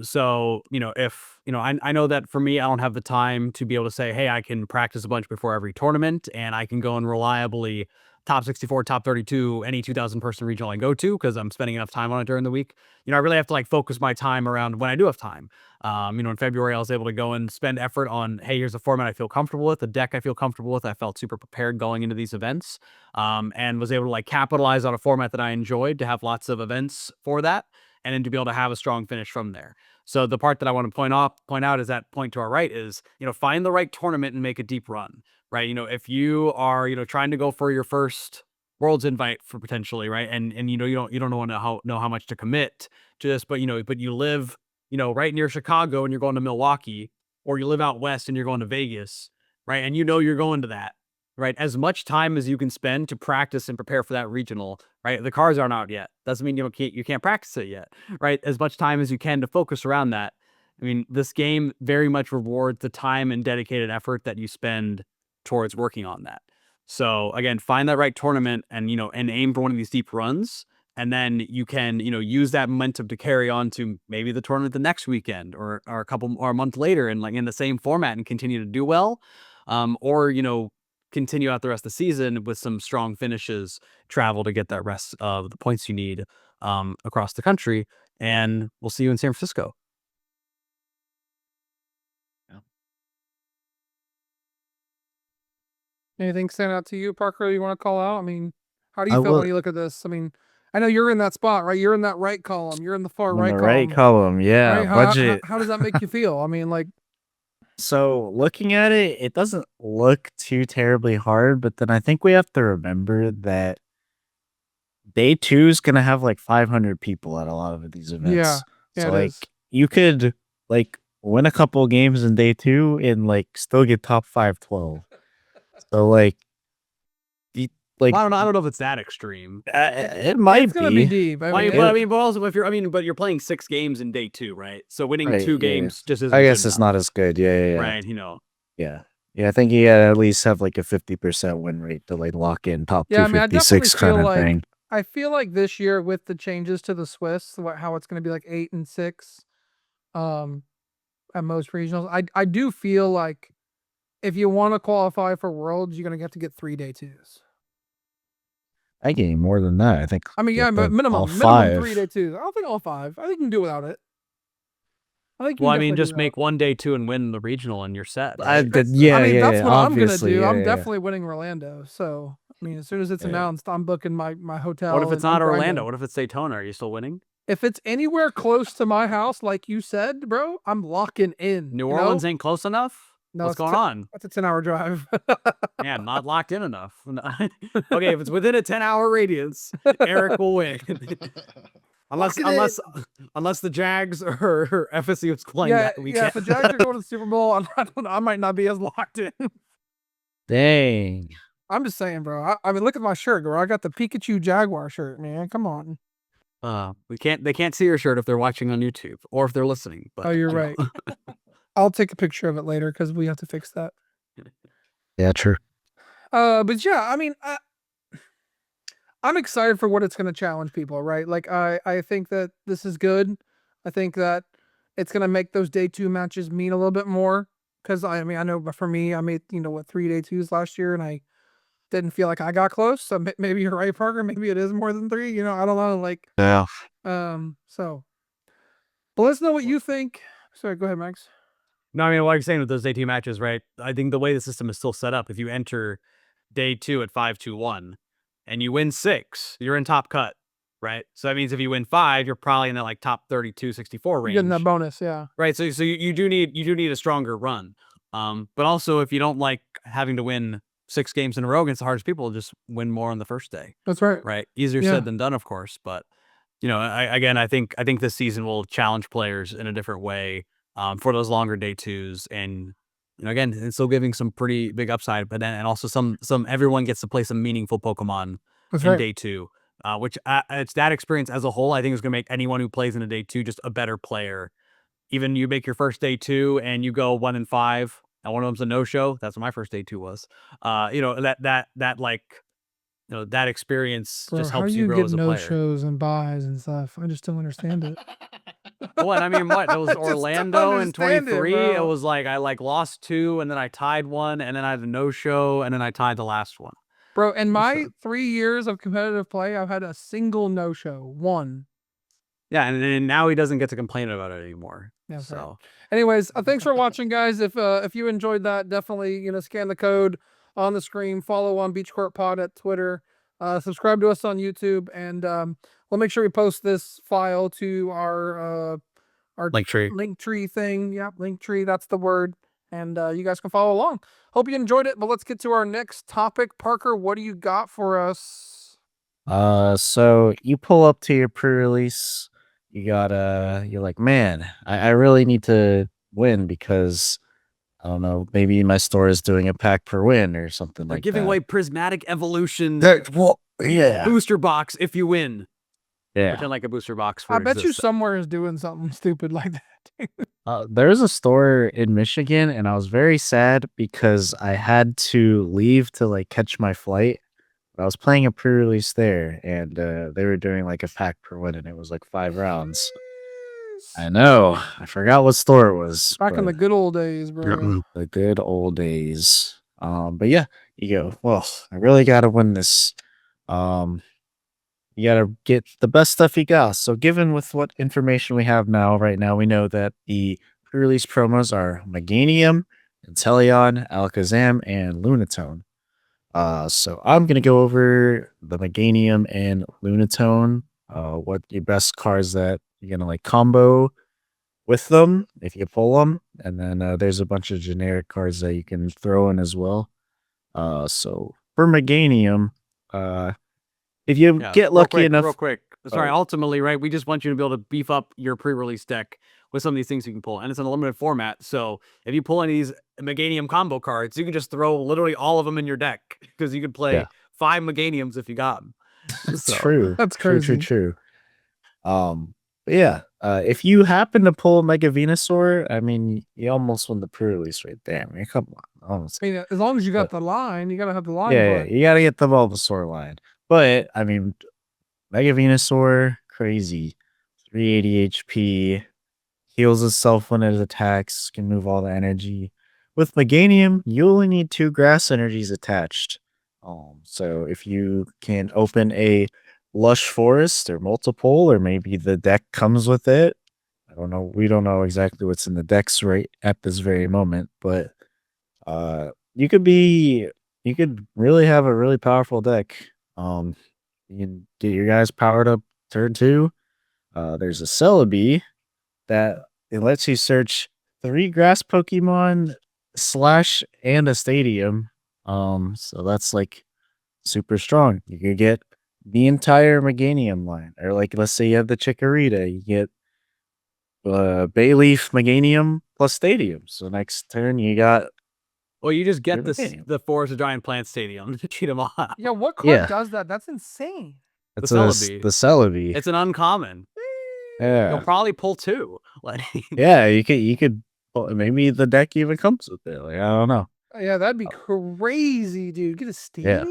So, if, I know that for me, I don't have the time to be able to say, hey, I can practice a bunch before every tournament and I can go and reliably top 64, top 32, any 2,000 person regional I go to because I'm spending enough time on it during the week. I really have to focus my time around when I do have time. In February, I was able to go and spend effort on, hey, here's a format I feel comfortable with, a deck I feel comfortable with. I felt super prepared going into these events, and was able to capitalize on a format that I enjoyed to have lots of events for that. And then to be able to have a strong finish from there. So the part that I want to point out is that point to our right is, find the right tournament and make a deep run, right? If you are, trying to go for your first Worlds invite for potentially, right? And you don't know how much to commit to this, but you live, right near Chicago and you're going to Milwaukee, or you live out west and you're going to Vegas, right? And you're going to that. Right, as much time as you can spend to practice and prepare for that regional, right? The cards aren't out yet. Doesn't mean you can't practice it yet, right? As much time as you can to focus around that. I mean, this game very much rewards the time and dedicated effort that you spend towards working on that. So again, find that right tournament and and aim for one of these deep runs, and then you can use that momentum to carry on to maybe the tournament the next weekend or a month later, and in the same format and continue to do well, or continue out the rest of the season with some strong finishes, travel to get that rest of the points you need across the country. And we'll see you in San Francisco. Yeah. Anything stand out to you, Parker, you want to call out? I mean, how do you feel when you look at this? I mean, I know you're in that spot, right? You're in that right column. You're in the far right column. Right column, yeah. Right? Budget. How does that make you feel? I mean, So looking at it, it doesn't look too terribly hard, but then I think we have to remember that day 2 is gonna have 500 people at a lot of these events. Yeah, so you could win a couple games in day 2 and still get top 512. So I don't know if it's that extreme. It might it's gonna be deep. But you're playing 6 games in day 2, right? So winning 2 games just isn't. I guess it's not as good. Yeah. Right. Yeah. I think you gotta at least have a 50% win rate to lock in top 256 kind of thing. I feel like this year with the changes to the Swiss, how it's going to be 8 and 6, at most regionals. I do feel like if you want to qualify for Worlds, you're going to have to get 3 day 2s. I get more than that. I think. I mean, yeah, but minimum 3 day 2s. I don't think all 5. I think you can do without it. Just make 1 day 2 and win the regional, and you're set. Right? That's what I'm gonna do. I'm definitely winning Orlando. So I mean, as soon as it's announced, I'm booking my hotel. What if it's not Orlando? What if it's Daytona? Are you still winning? If it's anywhere close to my house, like you said, bro, I'm locking in. New Orleans ain't close enough? No, What's going on? That's a 10-hour drive. Yeah, not locked in enough. Okay, if it's within a 10-hour radius, Eric will win. Unless the Jags or FSU is playing that weekend. Yeah, if the Jags are going to the Super Bowl, I might not be as locked in. Dang. I'm just saying, bro. I mean, look at my shirt, bro. I got the Pikachu Jaguar shirt, man. Come on. They can't see your shirt if they're watching on YouTube or if they're listening. But you're right. I'll take a picture of it later because we have to fix that. Yeah, true. But yeah, I mean, I'm excited for what it's going to challenge people, right? Like, I think that this is good. I think that it's going to make those day 2 matches mean a little bit more. Because, I mean, I know for me, I made, 3 day 2s last year, and I didn't feel like I got close. So maybe you're right, Parker. Maybe it is more than 3. I don't know. Like, yeah. So, but let's know what you think. Sorry, go ahead, Max. No, I mean, what you're saying with those day 2 matches, right? I think the way the system is still set up, if you enter day 2 at 5-2-1 and you win 6, you're in top cut, right? So that means if you win 5, you're probably in that like top 32-64 range. You're getting that bonus, yeah. Right. So you do need a stronger run. But also if you don't like having to win 6 games in a row against the hardest people, just win more on the first day. That's right. Right. Easier said than done, of course. But I think this season will challenge players in a different way for those longer day 2s. And again, it's still giving some pretty big upside, but then and also some everyone gets to play some meaningful Pokemon in day 2. Which it's that experience as a whole, I think is going to make anyone who plays in a day 2 just a better player. Even you make your first day 2 and you go 1-5, and one of them's a no-show. That's what my first day 2 was. That experience just helps you grow as a player. How do you get no-shows and buys and stuff? I just don't understand it. What? I mean, what? It was Orlando in 23. It was like I lost 2, and then I tied 1, and then I had a no-show, and then I tied the last one. Bro, in my 3 years of competitive play, I've had a single no-show. 1. Yeah, and now he doesn't get to complain about it anymore. Yeah, so, right. Anyways, thanks for watching, guys. If you enjoyed that, definitely scan the code on the screen. Follow on Beach Court Pod at Twitter. Subscribe to us on YouTube, and we'll make sure we post this file to our Linktree thing. Yeah, Linktree. That's the word. And you guys can follow along. Hope you enjoyed it. But let's get to our next topic. Parker, what do you got for us? So you pull up to your pre-release. You're like, man, I really need to win because I don't know, maybe my store is doing a pack per win or something like that. They're giving away Prismatic Evolution booster box if you win. Yeah. Pretend like a booster box. I bet you somewhere is doing something stupid like that. There's a store in Michigan, and I was very sad because I had to leave to catch my flight. I was playing a pre-release there, and they were doing a pack per win, and it was 5 rounds. I know. I forgot what store it was. Back in the good old days, bro. The good old days. But yeah, you go, well, I really got to win this. You got to get the best stuff you got. So given with what information we have right now, we know that the pre-release promos are Meganium, Inteleon, Alakazam, and Lunatone. So I'm going to go over the Meganium and Lunatone, what your best cards that you're going to combo with them if you pull them. And then there's a bunch of generic cards that you can throw in as well. So for Meganium, if you get lucky enough... Real quick. Sorry, ultimately, right, we just want you to be able to beef up your pre-release deck with some of these things you can pull. And it's in a limited format. So if you pull any of these Meganium combo cards, you can just throw literally all of them in your deck because you could play 5 Meganiums if you got them. That's true. That's crazy. True. But yeah, if you happen to pull Mega Venusaur, I mean, you almost won the pre-release right there. I mean, come on. I mean, as long as you got the line, you got to have the line. Yeah, you got to get the Bulbasaur line. But, I mean, Mega Venusaur, crazy. 380 HP, heals itself when it attacks, can move all the energy. With Meganium, you only need 2 grass energies attached. So if you can open a Lush Forest or multiple, or maybe the deck comes with it. I don't know. We don't know exactly what's in the decks right at this very moment, but you could really have a really powerful deck. You can get your guys powered up turn 2. There's a Celebi that it lets you search 3 grass Pokemon slash and a stadium. So that's like super strong. You could get the entire Meganium line, or like let's say you have the Chikorita, you get Bayleaf Meganium plus Stadium. So next turn you got. Well, you just get Meganium. the Forest of Giant Plant Stadium to cheat them all out. Yeah, what card does that? That's insane. It's the Celebi. The Celebi. It's an uncommon. Yeah. You'll probably pull 2. Like, yeah, you could maybe the deck even comes with it. Like, I don't know. Yeah, that'd be crazy, dude. Get a stadium.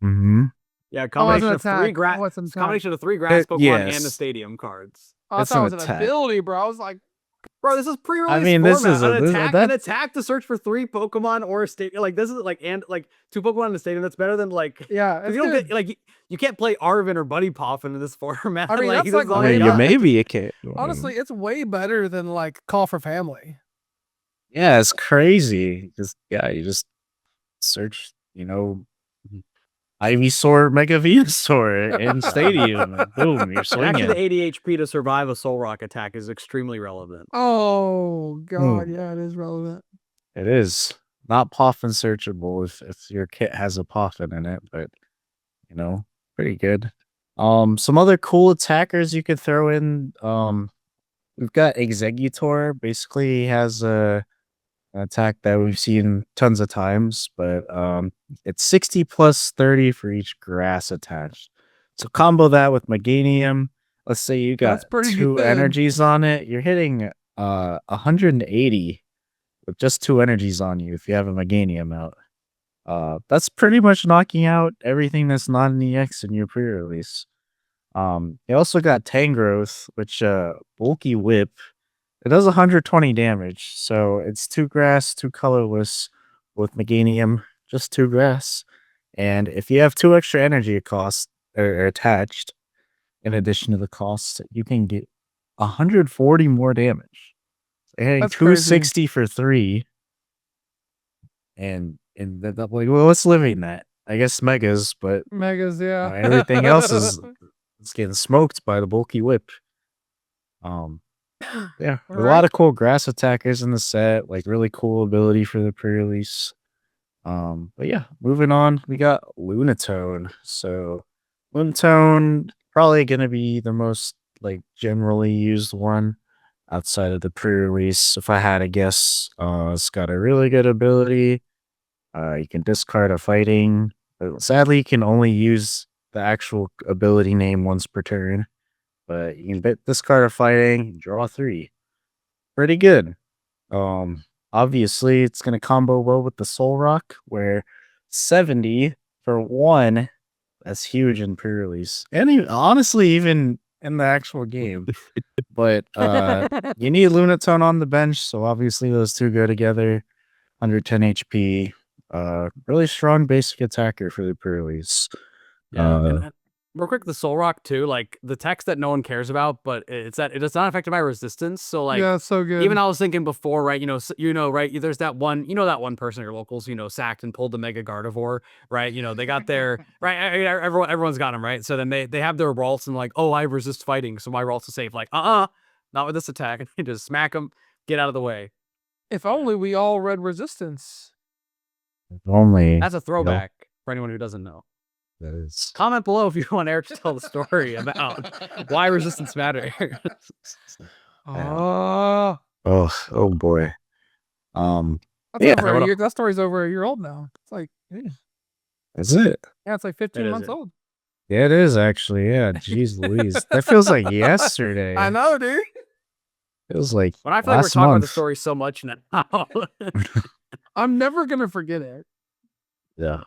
Mm-hmm. Yeah, combination of 3 grass. Combination of 3 grass Pokemon and the stadium cards. Oh, I thought it was an ability, bro. I was like, bro, this is pre-release. I mean, format. this is an attack to search for 3 Pokemon or a stadium. Like this is like 2 Pokemon in a stadium. That's better than like it's you don't get like you can't play Arvin or Buddy Poffin in this format. I mean, like, that's maybe you can't. Honestly, it's way better than like Call for Family. Yeah, it's crazy. You just search, Ivysaur, Mega Venusaur in Stadium, and boom, you're swinging. Actually, the 80 HP to survive a Soul Rock attack is extremely relevant. Oh god, yeah, it is relevant. It is not Poffin searchable if your kit has a Poffin in it, but pretty good. Some other cool attackers you could throw in. We've got Exeggutor. Basically, he has an attack that we've seen tons of times, but it's 60 plus 30 for each grass attached. So combo that with Meganium. Let's say you got 2 energies on it. You're hitting 180 with just 2 energies on you if you have a Meganium out. That's pretty much knocking out everything that's not an EX in your pre-release. You also got Tangrowth, which bulky whip. It does 120 damage, so it's 2 grass, 2 colorless with Meganium, just 2 grass. And if you have 2 extra energy costs or attached, in addition to the cost, you can get 140 more damage. So you're hitting 260 for 3. And like, well, what's living that? I guess Megas, but yeah. Everything else is getting smoked by the bulky whip. Yeah, a lot of cool grass attackers in the set, like really cool ability for the pre-release. But yeah, moving on, we got Lunatone. So Lunatone probably gonna be the most like generally used one outside of the pre-release. If I had to guess, it's got a really good ability. You can discard a fighting. But sadly, you can only use the actual ability name once per turn. But you can discard a fighting, draw 3. Pretty good. Obviously, it's gonna combo well with the Soul Rock, where 70 for 1. That's huge in pre-release, and honestly, even in the actual game. But you need Lunatone on the bench, so obviously those 2 go together. 110 HP. Really strong basic attacker for the pre-release. Yeah. Real quick, the Soul Rock too, like the text that no one cares about, but it does not affect my resistance. So like, yeah, so good. Even I was thinking before, right? Right? There's that one, that one person at your locals, sacked and pulled the Mega Gardevoir, right? They got their right. Everyone's got them, right? So then they have their Ralts and like, oh, I resist fighting, so my Ralts is safe. Like, not with this attack. And you just smack them, get out of the way. If only we all read resistance. If only. That's a throwback for anyone who doesn't know. That is. Comment below if you want Eric to tell the story about why resistance matters. Oh boy. That story's over a year old now. It's like, is it? Yeah, it's like 15 months old. Yeah, it is actually. Yeah, jeez Louise, that feels like yesterday. I know, dude. It was like when I feel like we're talking about the story so much now. I'm never gonna forget it. Yeah.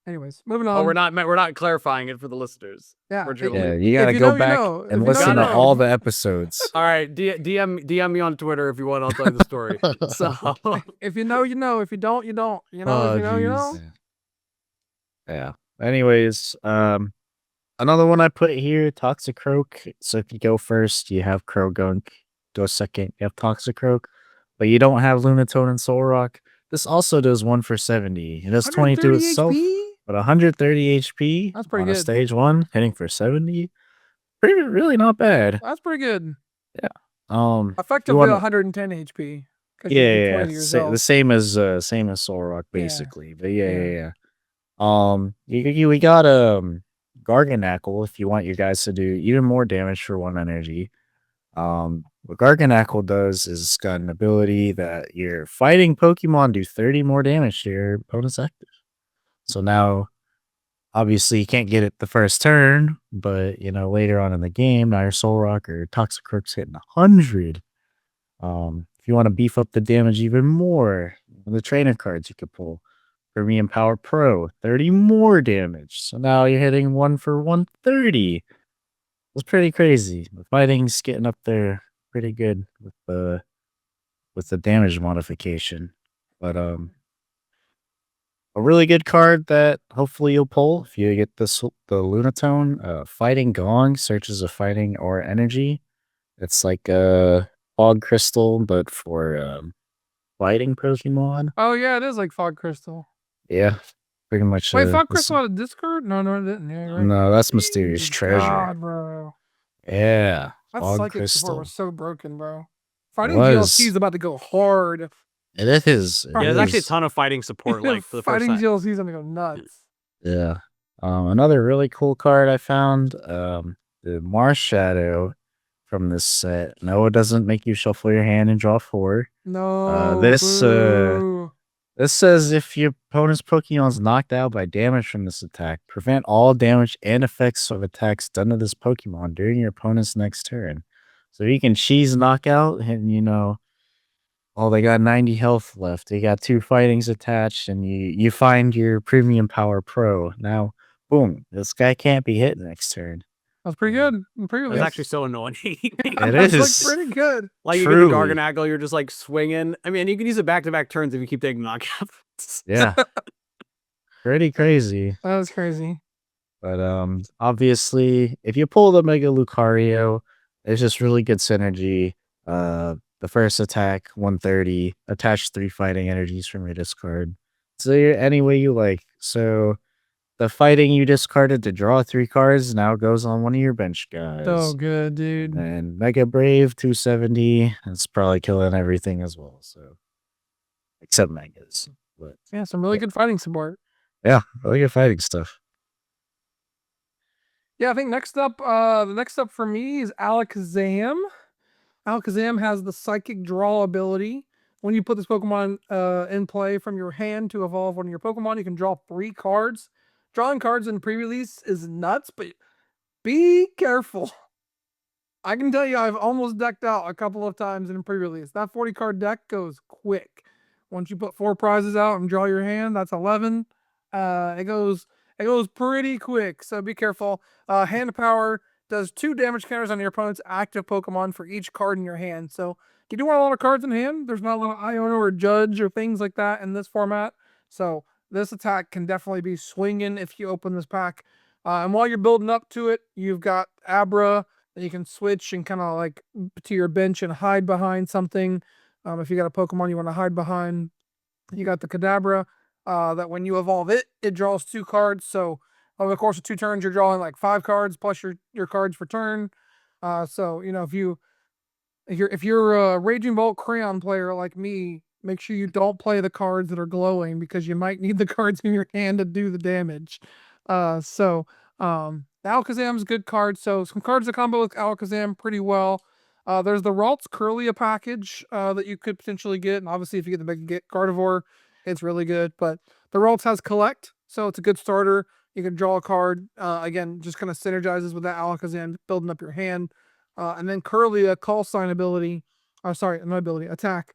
Anyways, moving on. Oh, we're not clarifying it for the listeners. Yeah, you gotta go back and listen to all the episodes. All right, DM me on Twitter if you want. I'll tell you the story. So if you know, you know. If you don't, you don't. If you know, you know. Yeah. Anyways, another one I put here, Toxicroak. So if you go first, you have Croagunk. Go second, you have Toxicroak. But you don't have Lunatone and Soul Rock. This also does 1 for 70. It does 22 itself. But 130 HP. That's pretty on good. A stage 1, hitting for 70. Really not bad. That's pretty good. Yeah. Effectively 110 HP. Yeah, the same as Solrock basically. But yeah. We got Garganackle if you want your guys to do even more damage for 1 energy. What Garganackle does is it's got an ability that your fighting Pokemon do 30 more damage to your opponent's active. So now, obviously, you can't get it the first turn, but later on in the game, now your Solrock or Toxicroak's hitting 100. If you want to beef up the damage even more, the trainer cards you could pull. Premium Power Pro, 30 more damage. So now you're hitting 1 for 130. It's pretty crazy. The fighting's getting up there pretty good with the damage modification. But a really good card that hopefully you'll pull if you get the Lunatone. Fighting Gong searches a fighting or energy. It's like a Fog Crystal, but for fighting Pokemon. Oh yeah, it is like Fog Crystal. Yeah, pretty much. Wait, Fog Crystal had a discard? No, it didn't. Yeah, right. No, that's Mysterious Treasure. God, bro. Yeah. That Fog Psychic Crystal support was so broken, bro. Fighting GLC is about to go hard. It is. Yeah, there's actually a ton of fighting support like for the first time. Fighting GLC is gonna go nuts. Yeah. Another really cool card I found, the Marshadow from this set. No, it doesn't make you shuffle your hand and draw 4. No. This says if your opponent's Pokemon is knocked out by damage from this attack, prevent all damage and effects of attacks done to this Pokemon during your opponent's next turn. So you can cheese knockout and they got 90 health left. They got 2 fightings attached and you find your Premium Power Pro. Now, boom, this guy can't be hit next turn. That's pretty good. It's actually so annoying. It is. It's like pretty good. Like you get the Garganackle, you're just like swinging. I mean, you can use it back-to-back turns if you keep taking knockouts. Yeah. Pretty crazy. That was crazy. But obviously, if you pull the Mega Lucario, it's just really good synergy. The first attack, 130, attach 3 fighting energies from your discard. So any way you like. So the fighting you discarded to draw 3 cards now goes on one of your bench guys. So good, dude. And Mega Brave, 270. It's probably killing everything as well. So except Megas. But yeah, some really good fighting support. Yeah, really good fighting stuff. Yeah, I think the next up for me is Alakazam. Alakazam has the Psychic Draw ability. When you put this Pokemon in play from your hand to evolve one of your Pokemon, you can draw 3 cards. Drawing cards in pre-release is nuts, but be careful. I can tell you I've almost decked out a couple of times in pre-release. That 40-card deck goes quick. Once you put 4 prizes out and draw your hand, that's 11. It goes pretty quick, so be careful. Hand Power does 2 damage counters on your opponent's active Pokemon for each card in your hand. So you do want a lot of cards in hand. There's not a lot of Iona or Judge or things like that in this format. So this attack can definitely be swinging if you open this pack. And while you're building up to it, you've got Abra that you can switch and kind of like to your bench and hide behind something. If you got a Pokemon you want to hide behind, you got the Kadabra that when you evolve it draws 2 cards. So over the course of 2 turns, you're drawing like 5 cards plus your cards per turn. So if you're a Raging Bolt Crayon player like me, make sure you don't play the cards that are glowing because you might need the cards in your hand to do the damage. Alakazam's a good card. So some cards that combo with Alakazam pretty well. There's the Ralts Curlia package that you could potentially get. And obviously if you get the Mega Gardevoir, it's really good. But the Ralts has Collect, so it's a good starter. You can draw a card. Again, just kind of synergizes with that Alakazam, building up your hand. And then Curlia Call Sign ability. Attack.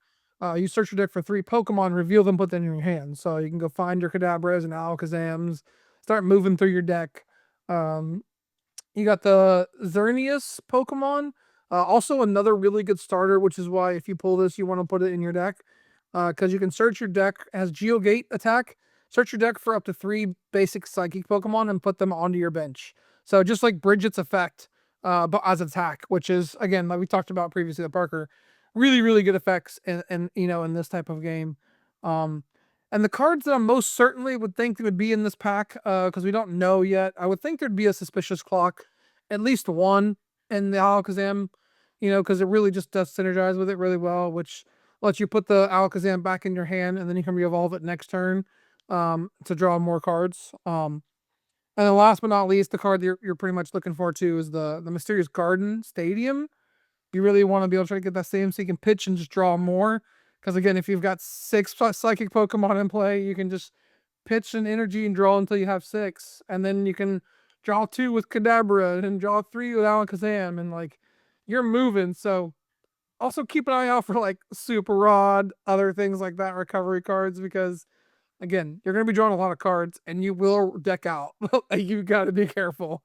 You search your deck for 3 Pokemon, reveal them, put them in your hand. So you can go find your Kadabras and Alakazams, start moving through your deck. You got the Xerneas Pokemon. Also another really good starter, which is why if you pull this, you want to put it in your deck. Because you can search your deck as Geogate attack. Search your deck for up to 3 basic Psychic Pokemon and put them onto your bench. So just like Bridget's effect, but as attack, which is, again, like we talked about previously at Parker, really, really good effects in this type of game. And the cards that I most certainly would think would be in this pack, because we don't know yet, I would think there'd be a Suspicious Clock, at least one in the Alakazam, because it really just does synergize with it really well, which lets you put the Alakazam back in your hand, and then you can re-evolve it next turn to draw more cards. And then last but not least, the card that you're pretty much looking for too is the Mysterious Garden Stadium. You really want to be able to try to get that stadium so you can pitch and just draw more. Because again, if you've got 6 Psychic Pokemon in play, you can just pitch an energy and draw until you have 6. And then you can draw 2 with Kadabra and draw 3 with Alakazam. And like, you're moving. So also keep an eye out for like Super Rod, other things like that, recovery cards, because again, you're going to be drawing a lot of cards and you will deck out. You got to be careful.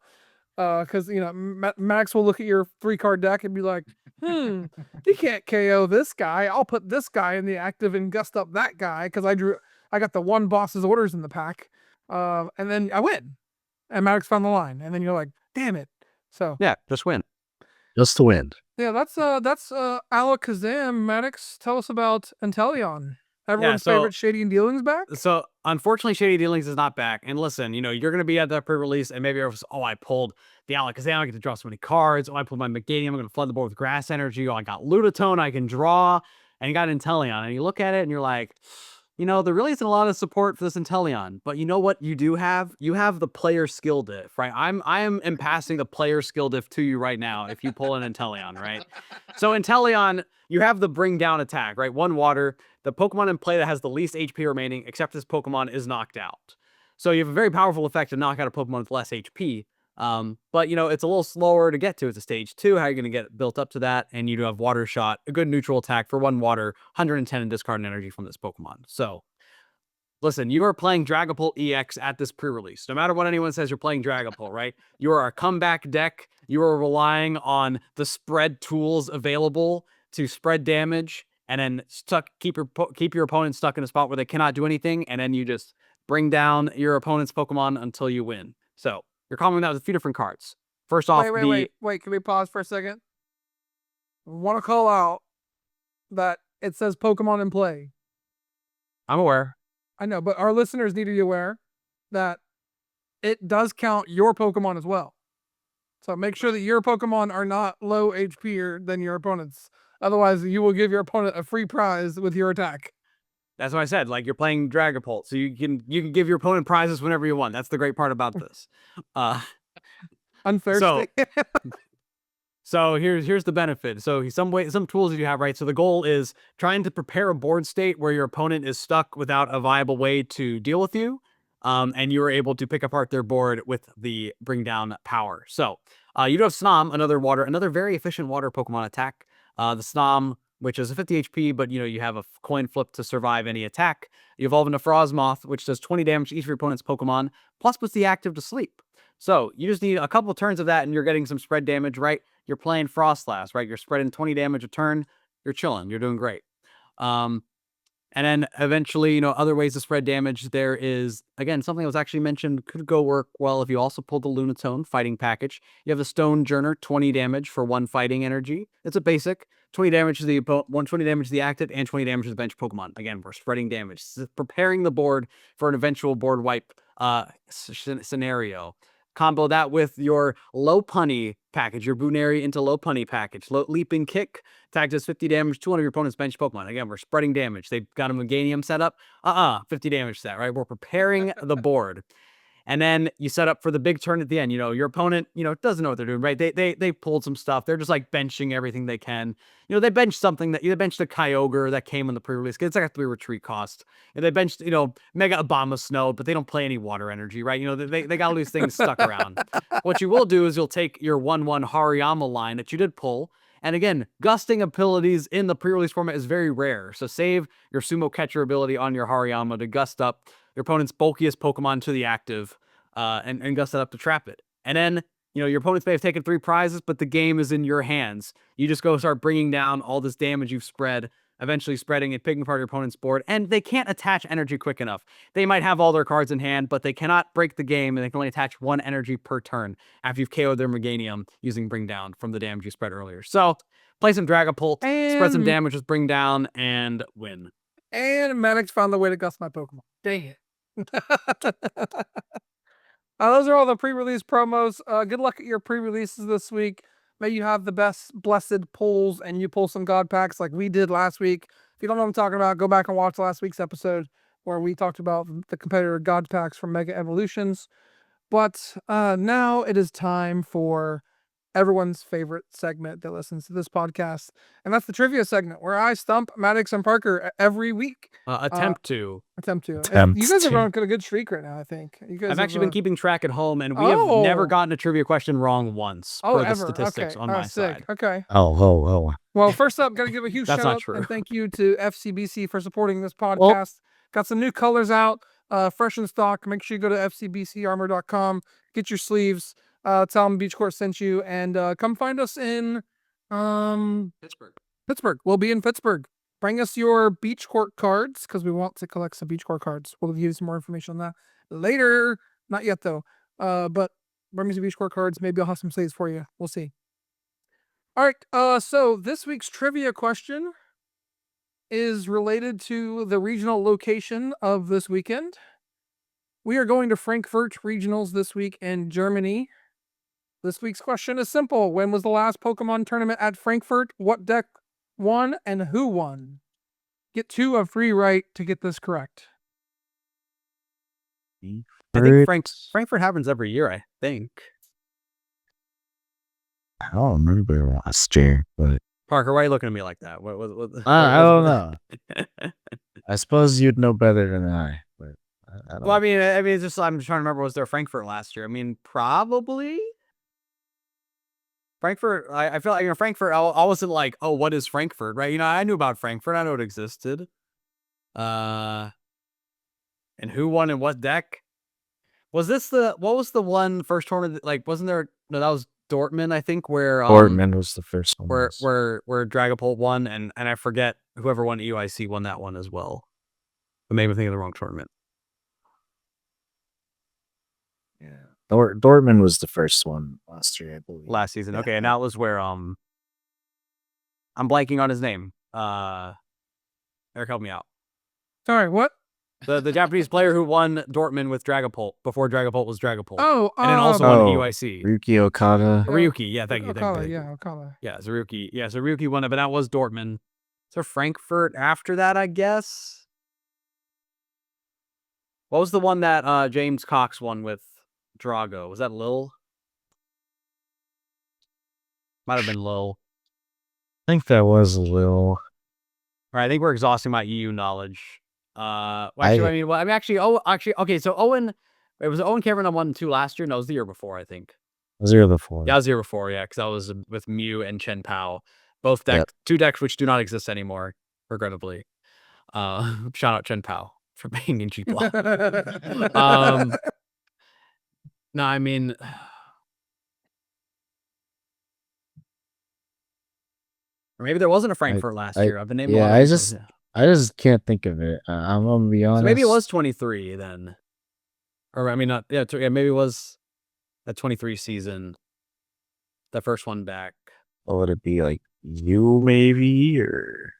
Because, you know, Max will look at your 3-card deck and be like, he can't KO this guy. I'll put this guy in the active and gust up that guy because I got the 1 boss's orders in the pack. And then I win. And Max found the line. And then you're like, damn it. So yeah, just win. Just to win. Yeah, that's Alakazam. Maddox, tell us about Inteleon. Everyone's favorite Shady and Dealings back? So, unfortunately, Shady Dealings is not back. And listen, you know, you're going to be at that pre-release, and maybe I pulled the Alakazam, I get to draw so many cards. Oh, I pulled my Meganium, I'm going to flood the board with Grass Energy. Oh, I got Lunatone, I can draw. And you got Inteleon. And you look at it, and you're like, you know, there really isn't a lot of support for this Inteleon. But you know what you do have? You have the player skill diff, right? I am passing the player skill diff to you right now if you pull an Inteleon, right? So Inteleon, you have the bring down attack, right? 1 water. The Pokemon in play that has the least HP remaining, except this Pokemon, is knocked out. So you have a very powerful effect to knock out a Pokemon with less HP. But, you know, it's a little slower to get to. It's a stage 2. How are you going to get built up to that? And you do have Water Shot, a good neutral attack for 1 water, 110 in discard energy from this Pokemon. So, listen, you are playing Dragapult EX at this pre-release. No matter what anyone says, you're playing Dragapult, right? You are a comeback deck. You are relying on the spread tools available to spread damage, and then keep your opponent stuck in a spot where they cannot do anything, and then you just bring down your opponent's Pokemon until you win. So you're comboing that with a few different cards. First off, wait. Can we pause for a second? I want to call out that it says Pokemon in play. I'm aware. I know, but our listeners need to be aware that it does count your Pokemon as well. So make sure that your Pokemon are not low HP than your opponent's. Otherwise, you will give your opponent a free prize with your attack. That's what I said. Like, you're playing Dragapult, so you can give your opponent prizes whenever you want. That's the great part about this. Unfair. So here's the benefit. So some tools that you have, right? So the goal is trying to prepare a board state where your opponent is stuck without a viable way to deal with you. And you are able to pick apart their board with the bring down power. So you do have Snom, another very efficient water Pokemon attack. The Snom, which is a 50 HP, but you know, you have a coin flip to survive any attack. You evolve into Frozmoth, which does 20 damage to each of your opponent's Pokemon, plus puts the active to sleep. So you just need a couple turns of that and you're getting some spread damage, right? You're playing Frostlass, right? You're spreading 20 damage a turn. You're chilling. You're doing great. And then eventually, you know, other ways to spread damage. There is, again, something that was actually mentioned could go work well if you also pull the Lunatone fighting package. You have the Stone Journer, 20 damage for 1 fighting energy. It's a basic. 20 damage to the opponent, 120 damage to the active, and 20 damage to the bench Pokemon. Again, we're spreading damage. Preparing the board for an eventual board wipe scenario. Combo that with your Lopunny package, your Buneri into Lopunny package. Leaping Kick, attack does 50 damage to one of your opponent's bench Pokemon. Again, we're spreading damage. They've got a Meganium set up. 50 damage to that, right? We're preparing the board. And then you set up for the big turn at the end. You know, your opponent, you know, doesn't know what they're doing, right? They pulled some stuff. They're just like benching everything they can. You know, they benched something they benched a Kyogre that came in the pre-release. It's like a 3 retreat cost. And they benched, you know, Mega Obama Snow, but they don't play any water energy, right? You know, they got all these things stuck around. What you will do is you'll take your 1/1 Hariyama line that you did pull. And again, gusting abilities in the pre-release format is very rare. So save your Sumo Catcher ability on your Hariyama to gust up your opponent's bulkiest Pokemon to the active, and gust that up to trap it. And then, you know, your opponents may have taken 3 prizes, but the game is in your hands. You just go start bringing down all this damage you've spread, eventually spreading it, picking apart your opponent's board, and they can't attach energy quick enough. They might have all their cards in hand, but they cannot break the game, and they can only attach 1 energy per turn after you've KO'd their Meganium using Bring Down from the damage you spread earlier. So, play some Dragapult, spread some damage with Bring Down, and win. And Maddox found the way to gust my Pokemon. Dang it. Those are all the pre-release promos. Good luck at your pre-releases this week. May you have the best blessed pulls and you pull some God packs like we did last week. If you don't know what I'm talking about, go back and watch last week's episode where we talked about the competitor God Packs from Mega Evolutions. But now it is time for everyone's favorite segment that listens to this podcast, and that's the trivia segment where I stump Maddox and Parker every week. Attempt to. You guys are on a good streak right now, I think. I've actually been keeping track at home, and we have never gotten a trivia question wrong once per the statistics on my side. Okay. Oh. Well, first up, got to give a huge shout out and thank you to FCBC for supporting this podcast. Got some new colors out, fresh in stock. Make sure you go to fcbcarmor.com, get your sleeves. Tell them Beach Court sent you, and come find us in Pittsburgh. We'll be in Pittsburgh. Bring us your Beach Court cards because we want to collect some Beach Court cards. We'll give you some more information on that later. Not yet though. But bring me some Beach Court cards. Maybe I'll have some sleeves for you. We'll see. All right. So this week's trivia question is related to the regional location of this weekend. We are going to Frankfurt regionals this week in Germany. This week's question is simple. When was the last Pokemon tournament at Frankfurt? What deck won and who won? Get 2 of 3 right to get this correct. I think Frankfurt happens every year, I think. I don't remember last year, but... Parker, why are you looking at me like that? I don't know. I suppose you'd know better than I, but I don't know. I mean, it's just, I'm trying to remember, was there Frankfurt last year? I mean, probably... Frankfurt, I feel like, Frankfurt, I wasn't like, oh, what is Frankfurt, right? I knew about Frankfurt. I know it existed. And who won in what deck? What was the one first tournament, like, wasn't there, no, that was Dortmund, I think, where... Dortmund was the first one. Where Dragapult won, and I forget, whoever won EUIC won that one as well. But maybe I'm thinking of the wrong tournament. Yeah. Dortmund was the first one last year, I believe. Last season. Okay, and that was where I'm blanking on his name. Eric, help me out. Sorry, what? The Japanese player who won Dortmund with Dragapult before Dragapult was Dragapult. And then also won EUIC. Ryuki Okada. Ryuki, yeah, thank you. Okada. Yeah, so Ryuki won it, but that was Dortmund. So Frankfurt after that, I guess. What was the one that James Cox won with Drago? Was that Lil? Might have been Lil. I think that was Lil. All right, I think we're exhausting my EU knowledge. Okay, so Owen, it was Owen Cameron on 1 and 2 last year. No, it was the year before, I think. It was the year before. Yeah, it was the year before, yeah, because I was with Mew and Chen Pao. Both decks, 2 decks which do not exist anymore, regrettably. Shout out Chen Pao for being in G Block. No, I mean... Or maybe there wasn't a Frankfurt last year. I've been named a lot of these. I just can't think of it. I'm gonna be honest. So maybe it was 23 then. Or I mean, not maybe it was that 23 season. The first one back. What would it be, like you maybe, or?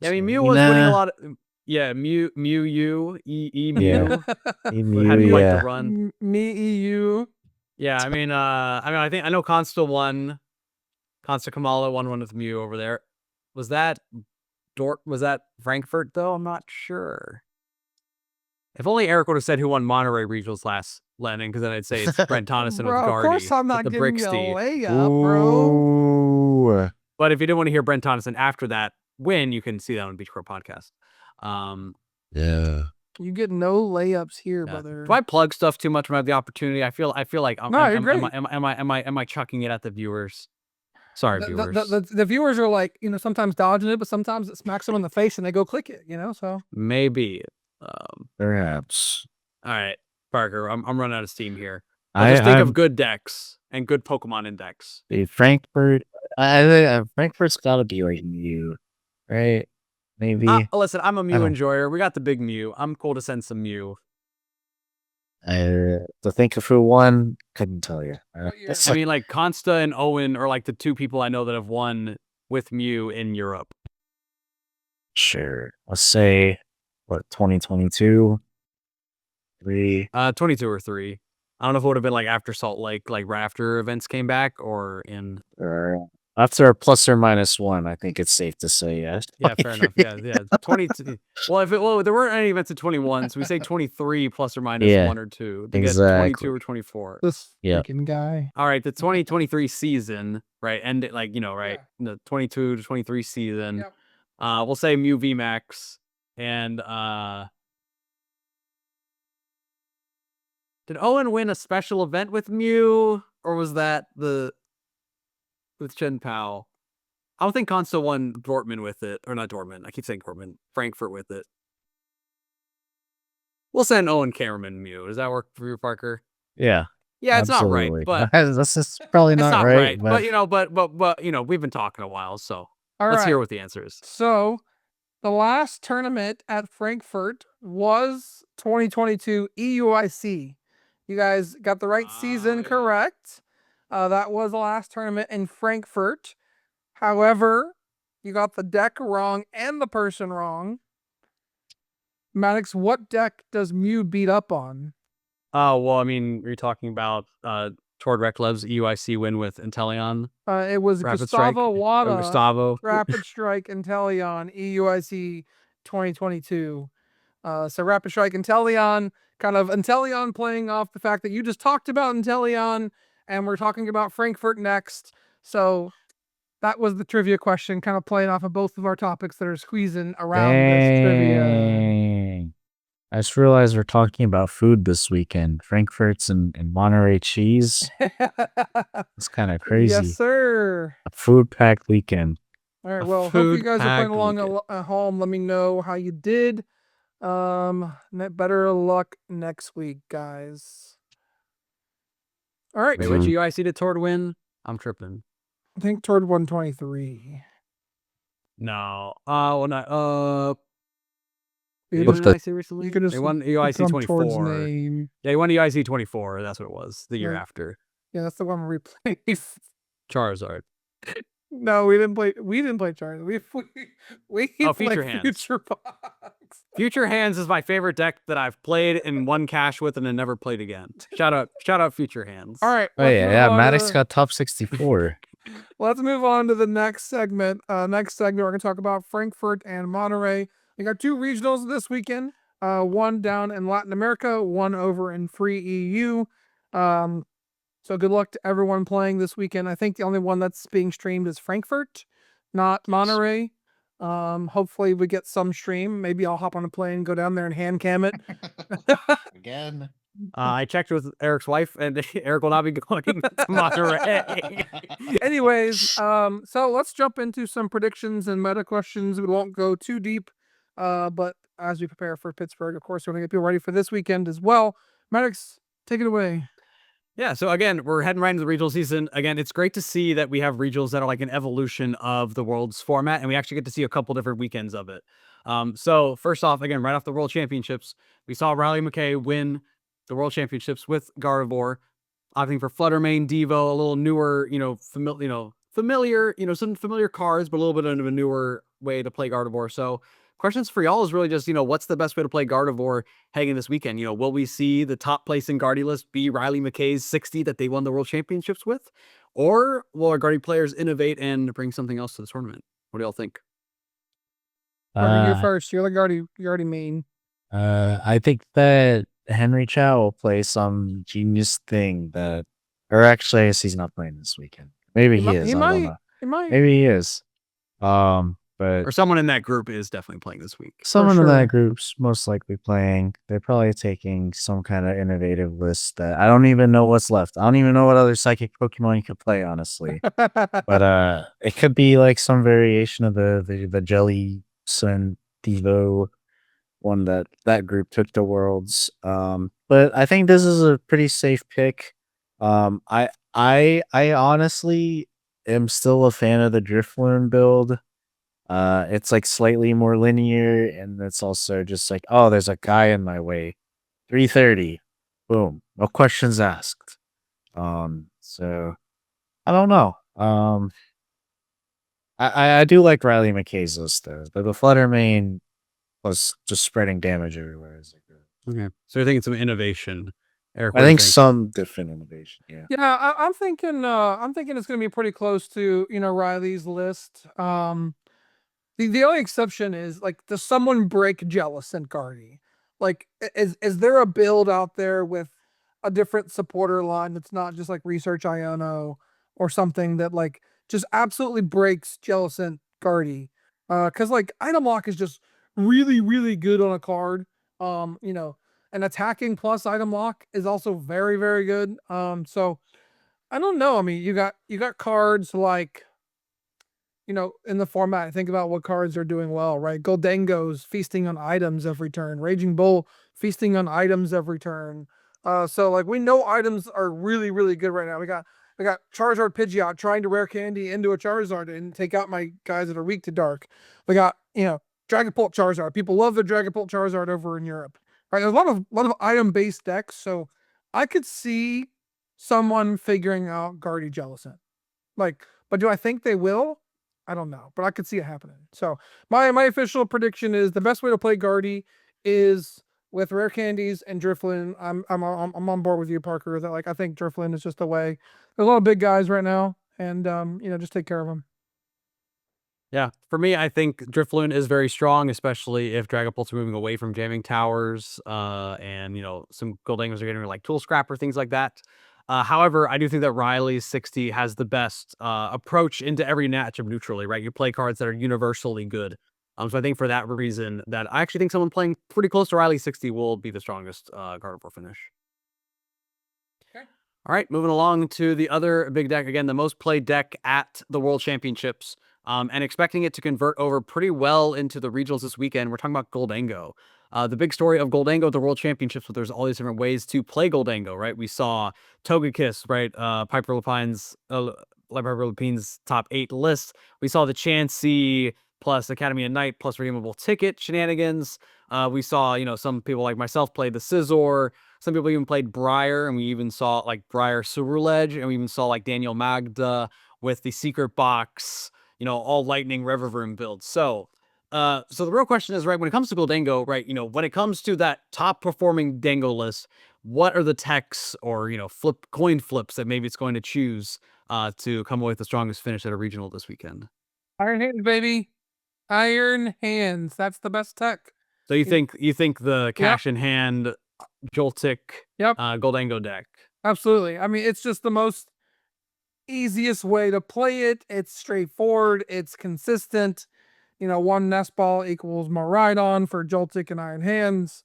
Yeah, I mean, Mew was winning a lot of. Yeah, Mew, Mew. Yeah. Had me like the run. Me. Yeah, I mean, I know Consta won. Consta Kamala won one with Mew over there. Was that Frankfurt though? I'm not sure. If only Eric would have said who won Monterrey Regionals last Lennon, because then I'd say it's Brent Tonneson with Guardy. Of course I'm not giving you a layup, Ooh. bro. But if you didn't want to hear Brent Tonneson after that win, you can see that on Beach Court Podcast. Yeah. You get no layups here, brother. Do I plug stuff too much when I have the opportunity? I feel like you're great. Am I chucking it at the viewers? Sorry, viewers. The viewers are like, sometimes dodging it, but sometimes it smacks them in the face and they go click it, so. Maybe. Perhaps. All right, Parker, I'm running out of steam here. Just think of good decks and good Pokemon index. Frankfurt. I think Frankfurt's got to be like Mew, right? Maybe. Listen, I'm a Mew enjoyer. We got the big Mew. I'm cool to send some Mew. To think of who won, couldn't tell you. I mean, like Consta and Owen are like the 2 people I know that have won with Mew in Europe. Sure. Let's say, 2022? 3? 22 or 3. I don't know if it would have been like after Salt Lake, like right after events came back, or in... After a plus or minus 1, I think it's safe to say yes. Yeah, fair enough. Yeah. 22. Well, there weren't any events at 21, so we say 23 plus or minus 1 or 2 to get 22 or 24. This freaking guy. All right, the 2023 season, right? End it right? Yeah. The 22 to 23 season. Yep. We'll say Mew VMAX and did Owen win a special event with Mew, or was that with Chen Pao? I don't think Consta won Dortmund with it, or not Dortmund. I keep saying Dortmund. Frankfurt with it. We'll send Owen Cameron Mew. Does that work for you, Parker? Yeah. Yeah, it's absolutely. not right, but that's just probably not right. But we've been talking a while, so let's hear what the answer is. So, the last tournament at Frankfurt was 2022 EUIC. You guys got the right season correct. That was the last tournament in Frankfurt. However, you got the deck wrong and the person wrong. Maddox, what deck does Mew beat up on? Oh, well, I mean, you're talking about Tord Reklev's EUIC win with Inteleon. It was Gustavo Wada. Gustavo. Rapid Strike Inteleon, EUIC 2022. So Rapid Strike Inteleon, kind of Inteleon playing off the fact that you just talked about Inteleon, and we're talking about Frankfurt next. So that was the trivia question, kind of playing off of both of our topics that are squeezing around this trivia. I just realized we're talking about food this weekend. Frankfurt's and Monterey cheese. It's kind of crazy. Yes, sir. A food-packed weekend. All right, well, hope you guys are playing along at home. Let me know how you did. Better luck next week, guys. All right. Wait, which EUIC did Tord win? I'm tripping. I think Tord 123. No. Well, not. You won EUIC recently? You could just they won EUIC 24. Name. Yeah, he won EUIC 24. That's what it was. The year after. Yeah, that's the one we played. Charizard. No, we didn't play. We didn't play Charizard. We played Future Hands. Future Box. Future Hands is my favorite deck that I've played and won cash with and then never played again. Shout out Future Hands. All right. Oh yeah. Maddox got top 64. Let's move on to the next segment. We're going to talk about Frankfurt and Monterrey. We got 2 regionals this weekend. One down in Latin America, one over in free EU. So good luck to everyone playing this weekend. I think the only one that's being streamed is Frankfurt, not Monterrey. Hopefully we get some stream. Maybe I'll hop on a plane, go down there and hand cam it. Again. I checked with Eric's wife, and Eric will not be going to Monterrey. Anyways, so let's jump into some predictions and meta questions. We won't go too deep, but as we prepare for Pittsburgh, of course, we're going to get people ready for this weekend as well. Maddox, take it away. Yeah, so again, we're heading right into the regional season. Again, it's great to see that we have regionals that are like an evolution of the World's format, and we actually get to see a couple different weekends of it. So first off, again, right off the World Championships, we saw Riley McKay win the World Championships with Gardevoir. I think for Fluttermane, Devo, a little newer, familiar, some familiar cards, but a little bit of a newer way to play Gardevoir. So questions for y'all is really just, what's the best way to play Gardevoir heading this weekend? Will we see the top place in Guardy list be Riley McKay's 60 that they won the World Championships with? Or will our Guardy players innovate and bring something else to the tournament? What do y'all think? You first. You're the Guardy main. I think that Henry Chow will play some genius thing or actually, I guess he's not playing this weekend. Maybe he is. He I might. don't know. He might. Maybe he is. But or someone in that group is definitely playing this week. Someone in that group's most likely playing. They're probably taking some kind of innovative list that I don't even know what's left. I don't even know what other psychic Pokemon you could play, honestly. But it could be like some variation of the Jelly Sun Devo one that group took to Worlds. But I think this is a pretty safe pick. I honestly am still a fan of the Drifloon build. It's like slightly more linear, and it's also just like, oh, there's a guy in my way. 330. Boom. No questions asked. So I don't know. I do like Riley McKay's list though. But the Fluttermane plus just spreading damage everywhere is like good. Okay. So you're thinking some innovation Eric, I think some different innovation. Yeah. Yeah, I'm thinking it's gonna be pretty close to, Riley's list. The only exception is, like, does someone break Jellicent Guardy? Like, is there a build out there with a different supporter line that's not just like Research Iono or something that, like, just absolutely breaks Jellicent Guardy? Because, like, item lock is just really, really good on a card. And attacking plus item lock is also very, very good. So I don't know. I mean, you got cards like, in the format, think about what cards are doing well, right? Goldango's feasting on items every turn. Raging Bull feasting on items every turn. So, like, we know items are really, really good right now. We got Charizard Pidgeot trying to rare candy into a Charizard and take out my guys that are weak to dark. We got, Dragapult Charizard. People love the Dragapult Charizard over in Europe. Right? There's a lot of item based decks, so I could see someone figuring out Guardy Jellicent. Like, but do I think they will? I don't know, but I could see it happening. So my official prediction is the best way to play Guardy is with rare candies and Drifloon. I'm on board with you, Parker. That, like, I think Drifloon is just the way. There's a lot of big guys right now, and just take care of them. Yeah, for me, I think Drifloon is very strong, especially if Dragapult's moving away from jamming towers, and some Goldangos are getting like Tool Scrap or things like that. However, I do think that Riley's 60 has the best approach into every matchup neutrally, right? You play cards that are universally good. So I think for that reason, that I actually think someone playing pretty close to Riley's 60 will be the strongest carnivore finish. Okay. All right, moving along to the other big deck. Again, the most played deck at the World Championships, and expecting it to convert over pretty well into the regionals this weekend. We're talking about Goldango. The big story of Goldango at the World Championships, but there's all these different ways to play Goldango, right? We saw Togekiss, right? Piper Lepine's top 8 list. We saw the Chansey plus Academy of Night plus redeemable ticket shenanigans. We saw, some people like myself play the Scizor. Some people even played Briar, and we even saw like Briar Ceruledge, and we even saw like Daniel Magda with the Secret Box, all Lightning Riverroom builds. So the real question is, right, when it comes to Goldango, right, when it comes to that top performing Dango list, what are the techs or, coin flips that maybe it's going to choose to come away with the strongest finish at a regional this weekend? Iron Hands, baby. Iron Hands. That's the best tech. So you think the cash in hand Joltik Goldango deck? Absolutely. I mean, it's just the most easiest way to play it. It's straightforward. It's consistent. One nest ball equals more Rhydon for Joltik and Iron Hands.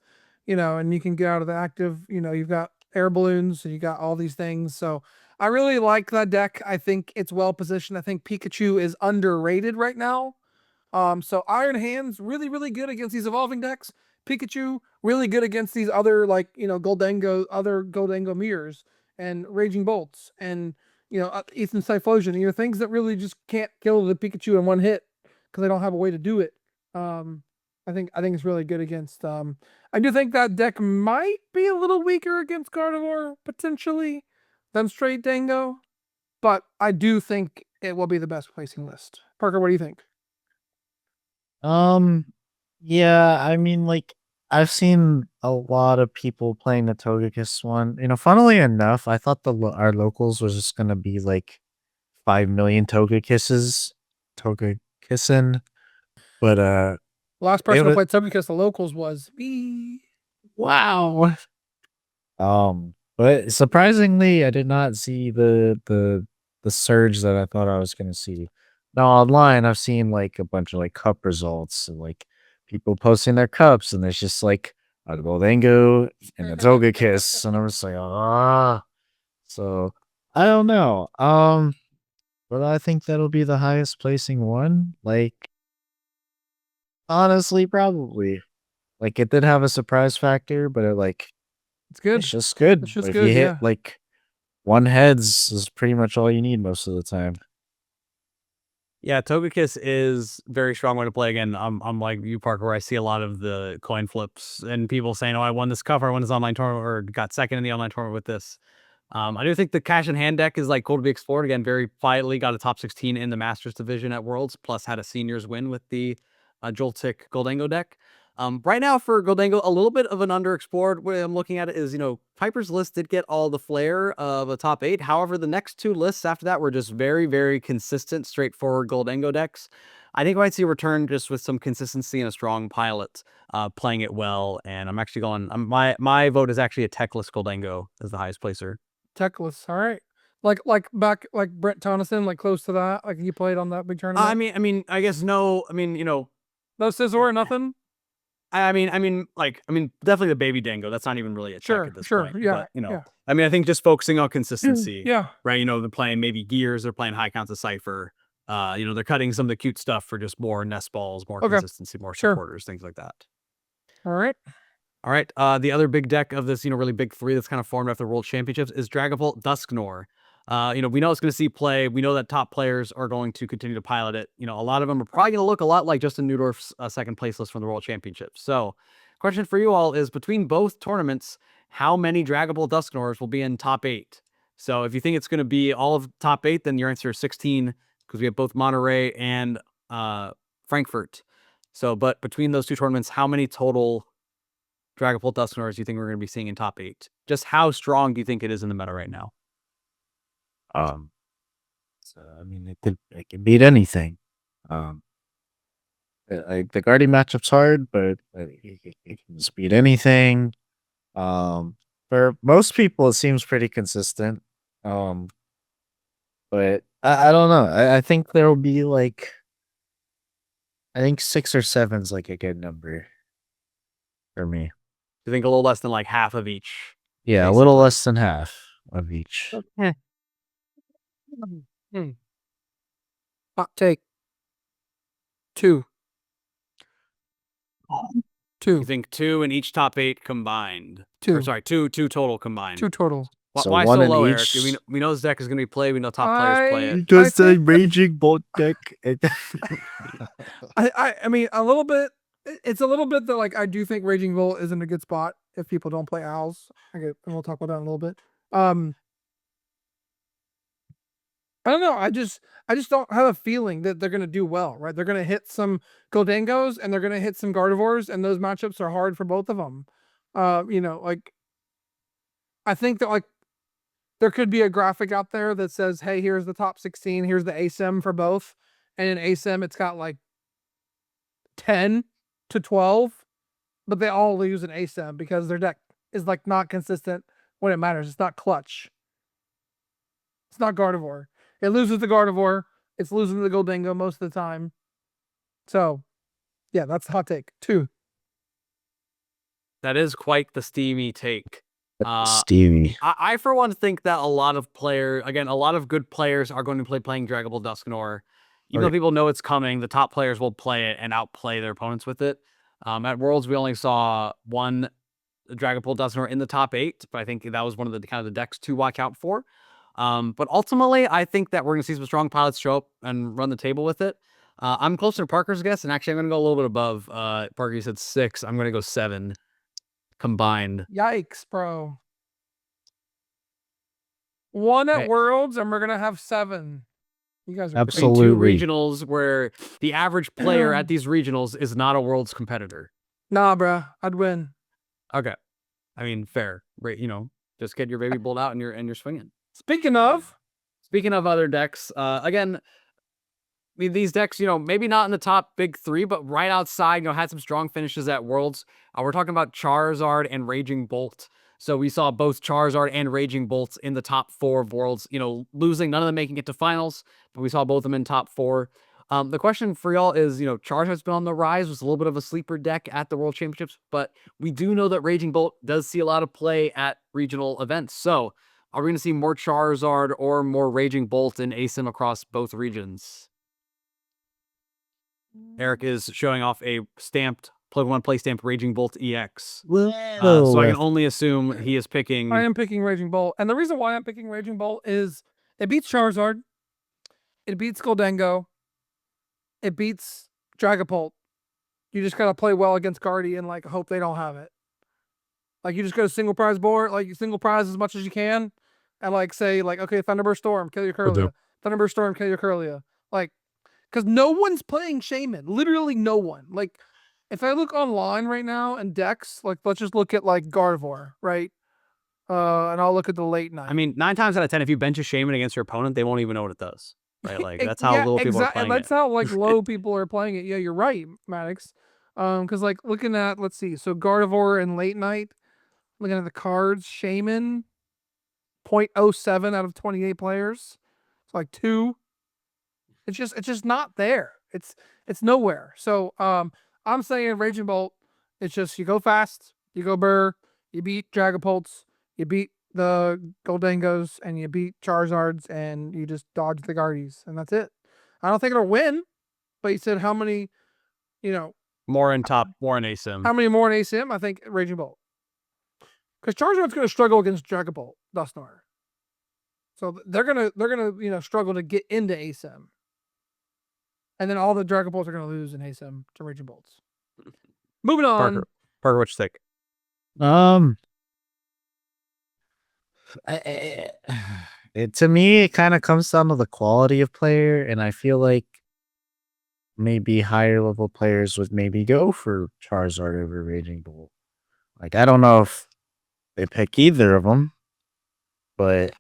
And you can get out of the active. You've got air balloons, and you got all these things. So I really like that deck. I think it's well positioned. I think Pikachu is underrated right now. So Iron Hands, really, really good against these evolving decks. Pikachu, really good against these other, like, Goldango mirrors and Raging Bolts and, Ethan Typhlosion. Things that really just can't kill the Pikachu in one hit because they don't have a way to do it. I think it's really good against. I do think that deck might be a little weaker against Gardevoir, potentially, than straight Dango. But I do think it will be the best placing list. Parker, what do you think? Yeah, I mean, like, I've seen a lot of people playing the Togekiss one. Funnily enough, I thought our locals was just gonna be like 5 million Togekissin, but Last person who played Togekiss the locals was me. Wow. But surprisingly, I did not see the surge that I thought I was gonna see. Now online, I've seen like a bunch of like cup results and like people posting their cups, and there's just like a Goldango and a Togekiss, and I'm just like, ah. So I don't know. But I think that'll be the highest placing one. Like, honestly, probably. Like, it did have a surprise factor, but it's good. It's just good. It's just if good. you hit like one heads is pretty much all you need most of the time. Yeah, Togekiss is very strong way to play. Again, I'm like you, Parker, where I see a lot of the coin flips and people saying, "Oh, I won this cup, or I won this online tournament, or got second in the online tournament with this." I do think the cash in hand deck is like cool to be explored. Again, very quietly got a top 16 in the Masters division at Worlds, plus had a seniors win with the Joltik Goldango deck. Right now for Goldango, a little bit of an underexplored way I'm looking at it is, Piper's list did get all the flair of a top 8. However, the next 2 lists after that were just very, very consistent, straightforward Goldango decks. I think I might see a return just with some consistency and a strong pilot playing it well. And I'm actually going, my vote is actually a techless Goldango as the highest placer. Techless, all right. Like back, like Brent Tonneson, like close to that. Like you played on that big tournament. I guess no. No scissor, nothing. Definitely the baby Dango. That's not even really a check at this point. Yeah, but, I think just focusing on consistency. Yeah. Right. They're playing maybe Gears. They're playing High Counts of Cypher. They're cutting some of the cute stuff for just more nest balls, more consistency, more supporters, things like that. All right. The other big deck of this, really big 3 that's kind of formed after the World Championships is Dragapult Dusknoir. We know it's going to see play. We know that top players are going to continue to pilot it. A lot of them are probably going to look a lot like Justin Newdorf's second place list from the World Championships. So, question for you all is, between both tournaments, how many Dragapult Dusknoirs will be in top 8? So, if you think it's going to be all of top 8, then your answer is 16, because we have both Monterrey and Frankfurt. So, but between those 2 tournaments, how many total Dragapult Dusknoirs do you think we're going to be seeing in top 8? Just how strong do you think it is in the meta right now? It could beat anything. Like the Guardian matchup's hard, but it can just beat anything. For most people, it seems pretty consistent. But I don't know. I think there will be I think 6 or 7 is like a good number for me. You think a little less than like half of each? Yeah, basically. A little less than half of each. Okay. Hot take. 2. 2. You think 2 in each top 8 combined? 2. Or sorry, 2 total combined. 2 total. Why so low, Eric? We know this deck is going to be played. We know top players play it. Just a Raging Bolt deck. I mean, a little bit. It's a little bit that I do think Raging Bolt is in a good spot if people don't play Owls. And we'll talk about that in a little bit. I don't know. I just don't have a feeling that they're going to do well, right? They're going to hit some Goldangos and they're going to hit some Gardevoirs, and those matchups are hard for both of them. I think that there could be a graphic out there that says, hey, here's the top 16, here's the ASIM for both. And in ASIM, it's got 10 to 12, but they all lose in ASIM because their deck is not consistent when it matters. It's not clutch. It's not Gardevoir. It loses the Gardevoir. It's losing the Goldango most of the time. So, yeah, that's the hot take. 2. That is quite the steamy take. Steamy. I for one think that a lot of good players are going to be playing Dragapult Dusknoir. Even though people know it's coming, the top players will play it and outplay their opponents with it. At Worlds, we only saw one Dragapult Dusknoir in the top 8, but I think that was one of the kind of the decks to watch out for. But ultimately, I think that we're going to see some strong pilots show up and run the table with it. I'm closer to Parker's guess, and actually I'm going to go a little bit above. Parker, you said 6. I'm going to go 7 combined. Yikes, bro. 1 at Worlds, and we're going to have 7. You guys are absolutely 2 regionals where the average player at these regionals is not a Worlds competitor. Nah, bro. I'd win. Okay. I mean, fair. Right, just get your baby bolt out and you're swinging. Speaking of other decks, again, these decks, maybe not in the top big 3, but right outside, had some strong finishes at Worlds. We're talking about Charizard and Raging Bolt. So we saw both Charizard and Raging Bolts in the top 4 of Worlds, losing, none of them making it to finals, but we saw both of them in top 4. The question for y'all is, Charizard's been on the rise, was a little bit of a sleeper deck at the World Championships, but we do know that Raging Bolt does see a lot of play at regional events. So are we going to see more Charizard or more Raging Bolt in ASIM across both regions? Eric is showing off a stamped Pokemon Play Stamp Raging Bolt EX. So I can only assume he is picking... I am picking Raging Bolt. And the reason why I'm picking Raging Bolt is it beats Charizard. It beats Goldango. It beats Dragapult. You just got to play well against Guardian, hope they don't have it. You just go to single prize board, single prize as much as you can. And say, okay, Thunderbird Storm, kill your Curlia. Thunderbird Storm, kill your Curlia. Because no one's playing Shaman. Literally no one. if I look online right now and decks, like let's just look at like Gardevoir, right? And I'll look at the late night. I mean, 9 times out of 10, if you bench a Shaman against your opponent, they won't even know what it does. Right? Like that's how little people are playing that's how like low people are playing it. Yeah, you're right, Maddox. Because like looking at, let's see, so Gardevoir and late night, looking at the cards, Shaman, 0.07 out of 28 players. It's like 2. It's just not there. It's nowhere. So I'm saying Raging Bolt. It's just you go fast, you go burr, you beat Dragapults, you beat the Goldengos, and you beat Charizards, and you just dodge the Guardies, and that's it. I don't think it'll win, but you said how many, more in top, more in ASIM. How many more in ASIM? I think Raging Bolt. Because Charizard's going to struggle against Dragapult, Dusknoir. So they're gonna struggle to get into ASIM. And then all the Dragapults are going to lose in ASIM to Raging Bolts. Moving on. Parker, what you think? To me, it kind of comes down to the quality of player, and I feel like maybe higher level players would maybe go for Charizard over Raging Bolt. Like, I don't know if they pick either of them, but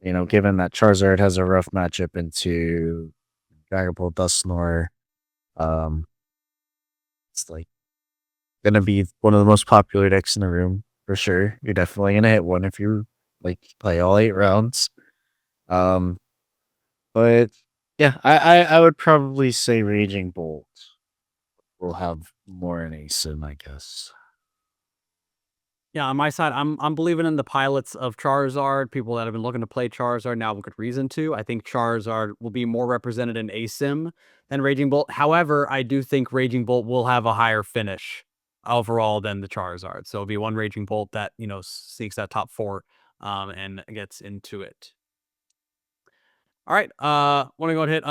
given that Charizard has a rough matchup into Dragapult, Dusknoir, it's like gonna be one of the most popular decks in the room for sure. You're definitely gonna hit one if you play all 8 rounds. But yeah, I would probably say Raging Bolt will have more in ASIM, I guess. Yeah, on my side, I'm believing in the pilots of Charizard. People that have been looking to play Charizard now with good reason to. I think Charizard will be more represented in ASIM than Raging Bolt. However, I do think Raging Bolt will have a higher finish overall than the Charizard. So it'll be one Raging Bolt that seeks that top 4 and gets into it. All right, want to go ahead.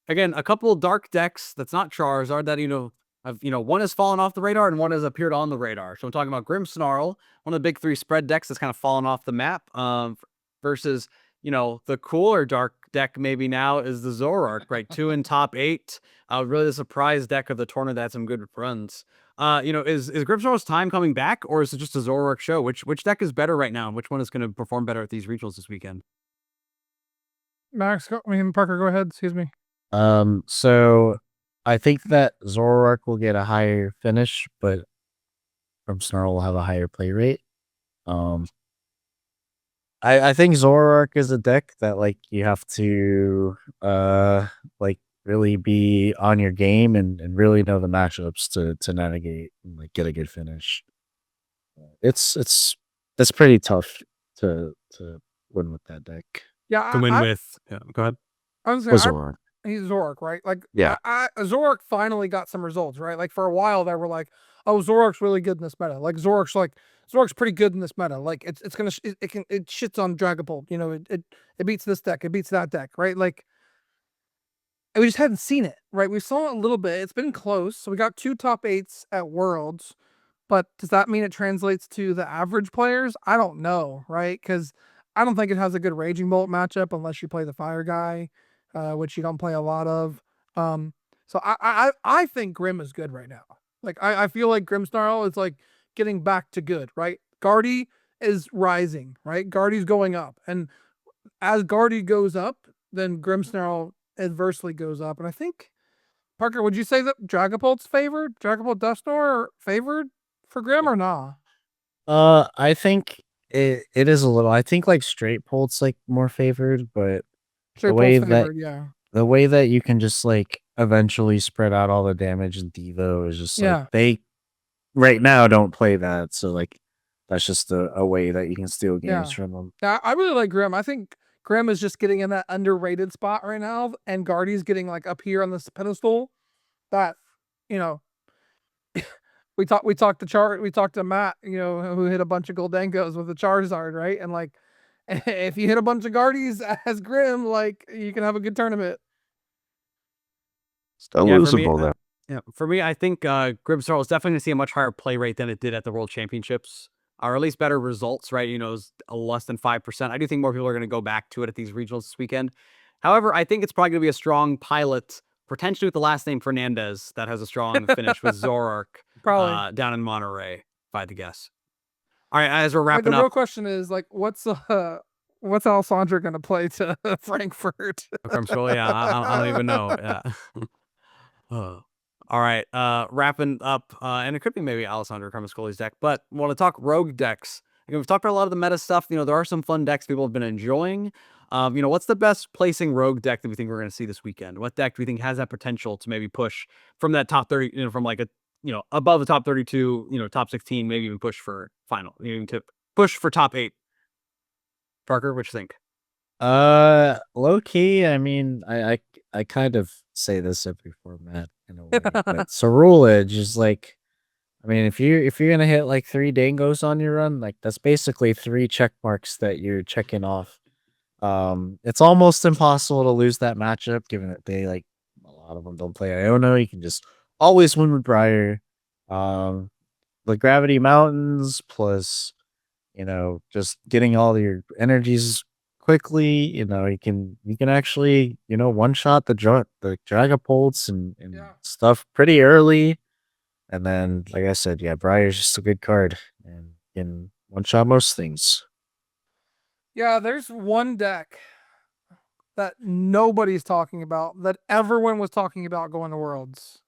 Again, a couple of dark decks that's not Charizard that one has fallen off the radar and one has appeared on the radar. So I'm talking about Grimmsnarl, one of the big 3 spread decks that's kind of fallen off the map. Versus the cooler dark deck maybe now is the Zoroark, right? 2 in top 8. Really the surprise deck of the tournament that had some good runs. Is Grimmsnarl's time coming back, or is it just a Zoroark show? Which deck is better right now, and which one is going to perform better at these regionals this weekend? Parker, go ahead. Excuse me. So I think that Zoroark will get a higher finish, but Grimmsnarl will have a higher play rate. I think Zoroark is a deck that you have to really be on your game and really know the matchups to navigate and get a good finish. It's pretty tough to win with that deck. Yeah, to win with. Yeah, go ahead. I was Zoroark. He's Zoroark, right? Zoroark finally got some results, right? Like for a while there, we're like, oh, Zoroark's really good in this meta. Zoroark's pretty good in this meta. Like it shits on Dragapult. It beats this deck, it beats that deck, right? Like we just hadn't seen it, right? We saw it a little bit. It's been close. So we got 2 top 8s at Worlds, but does that mean it translates to the average players? I don't know, right? Because I don't think it has a good Raging Bolt matchup unless you play the Fire guy, which you don't play a lot of. So I think Grim is good right now. I feel like Grimmsnarl is getting back to good, right? Guardy is rising, right? Guardy's going up. And as Guardy goes up, then Grimmsnarl adversely goes up. And I think, Parker, would you say that Dragapult's favored? Dragapult Dusknoir favored for Grim or nah? I think it is a little. I think Straight Pult's more favored, but the way that you can just eventually spread out all the damage in Devo is just they right now don't play that, so that's just a way that you can steal games from them. Yeah, I really like Grim. I think Grim is just getting in that underrated spot right now, and Guardy's getting up here on this pedestal. That we talked to Matt, who hit a bunch of Goldengos with the Charizard, right? And if you hit a bunch of Guardies as Grim, you can have a good tournament. Still losable though. Yeah, for me, I think Grimmsnarl is definitely going to see a much higher play rate than it did at the World Championships, or at least better results, right? It's less than 5%. I do think more people are going to go back to it at these regionals this weekend. However, I think it's probably going to be a strong pilot potentially with the last name Fernandez that has a strong finish with Zorark Probably. down in Monterrey, if I had to guess. All right, as we're wrapping the up. real question is like, what's Alessandro gonna play to Frankfurt? Yeah, I don't even know. Yeah. All right, wrapping up, and it could be maybe Alessandro Cremascoli's deck, but want to talk rogue decks. Again, we've talked about a lot of the meta stuff. There are some fun decks people have been enjoying. What's the best placing rogue deck that we think we're going to see this weekend? What deck do we think has that potential to maybe push from that top 30, from like above the top 32, top 16, maybe even push for final, even to push for top 8? Parker, what you think? Low key, I mean, I kind of say this every format in a way, but Cerulege is like, I mean, if you're gonna hit like 3 dangos on your run, like that's basically 3 check marks that you're checking off. It's almost impossible to lose that matchup, given that they like a lot of them don't play Iono. You can just always win with Briar. The Gravity Mountains plus, just getting all your energies quickly, you can actually, one shot the Dragapults and stuff pretty early. And then, like I said, yeah, Briar's just a good card and can one shot most things. Yeah, there's one deck that nobody's talking about that everyone was talking about going to Worlds.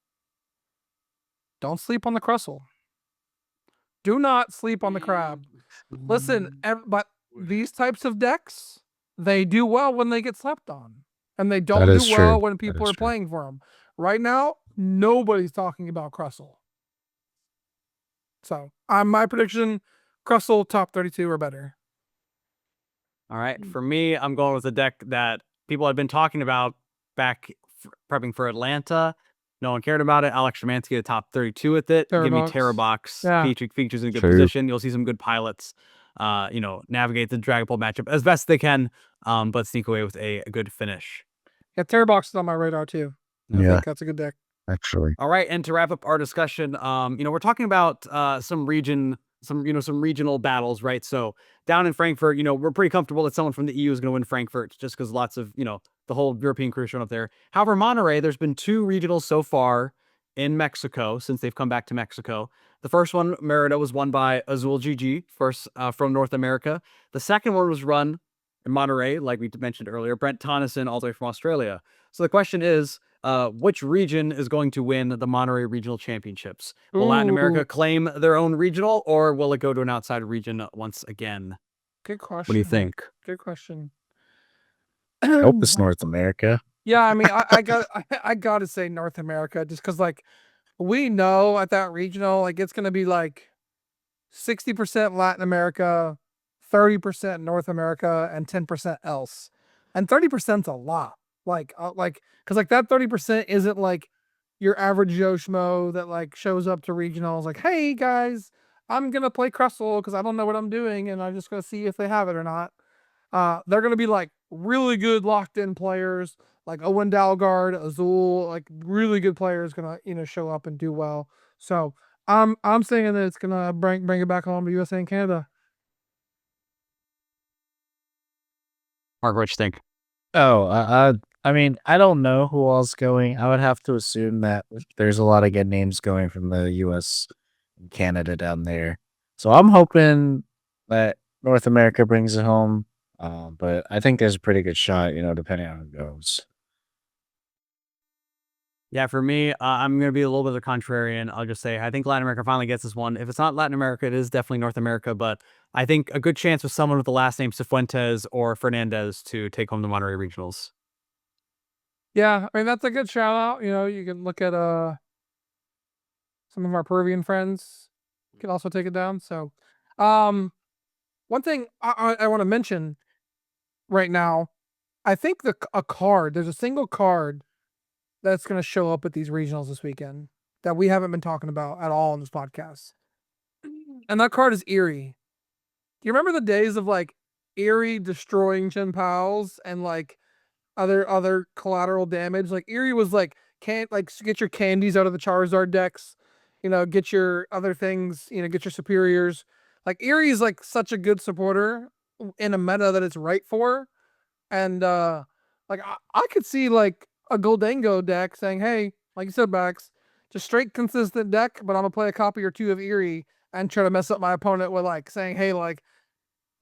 Don't sleep on the Crustle. Do not sleep on the Crab. Listen, but these types of decks, they do well when they get slept on. And they don't do well when people are playing for them. Right now, nobody's talking about Crustle. So, my prediction, Crustle top 32 or better. All right. For me, I'm going with a deck that people had been talking about back prepping for Atlanta. No one cared about it. Alex Shermansky, the top 32 with it. Give me Terrorbox. Yeah. Features in a good position. You'll see some good pilots, navigate the Dragapult matchup as best they can, but sneak away with a good finish. Yeah, Terrorbox is on my radar too. I think that's a good deck. Actually. All right. And to wrap up our discussion, we're talking about some regional battles, right? So down in Frankfurt, we're pretty comfortable that someone from the EU is going to win Frankfurt just because lots of, the whole European crew showing up there. However, Monterrey, there's been 2 regionals so far in Mexico since they've come back to Mexico. The first one, Merida, was won by Azul GG, first from North America. The second one was run in Monterrey, like we mentioned earlier, Brent Tonneson, all the way from Australia. So the question is, which region is going to win the Monterrey Regional Championships? Will Latin America claim their own regional, or will it go to an outside region once again? Good question. What do you think? Good question. I hope it's North America. Yeah, I mean, I got to say North America, just because like we know at that regional, like it's gonna be like 60% Latin America, 30% North America, and 10% else, and 30%'s a lot. Because like that 30% isn't like your average Joe Schmo that like shows up to regionals like, hey guys, I'm gonna play Crustle because I don't know what I'm doing and I'm just gonna see if they have it or not. They're gonna be like really good locked in players like Owen Dalgard, Azul, like really good players gonna show up and do well. So I'm saying that it's gonna bring it back home to USA and Canada. Mark, what you think? Oh, I mean, I don't know who all's going. I would have to assume that there's a lot of good names going from the US and Canada down there. So I'm hoping that North America brings it home. But I think there's a pretty good shot, depending on how it goes. Yeah, for me, I'm going to be a little bit of a contrarian. I'll just say I think Latin America finally gets this one. If it's not Latin America, it is definitely North America. But I think a good chance with someone with the last name Cifuentes or Fernandez to take home the Monterrey Regionals. Yeah, I mean, that's a good shout out. You can look at some of our Peruvian friends can also take it down. So, one thing I want to mention right now, I think there's a single card that's going to show up at these regionals this weekend that we haven't been talking about at all in this podcast. And that card is Eerie. Do you remember the days of like Eerie destroying Chen Pals and like other collateral damage? Like Eerie was like, can't like get your candies out of the Charizard decks, get your other things, get your superiors. Like Eerie is like such a good supporter in a meta that it's right for. And like I could see like a Goldango deck saying, hey, like you said, Max, just straight consistent deck, but I'm going to play a copy or two of Eerie and try to mess up my opponent with like saying, hey, like,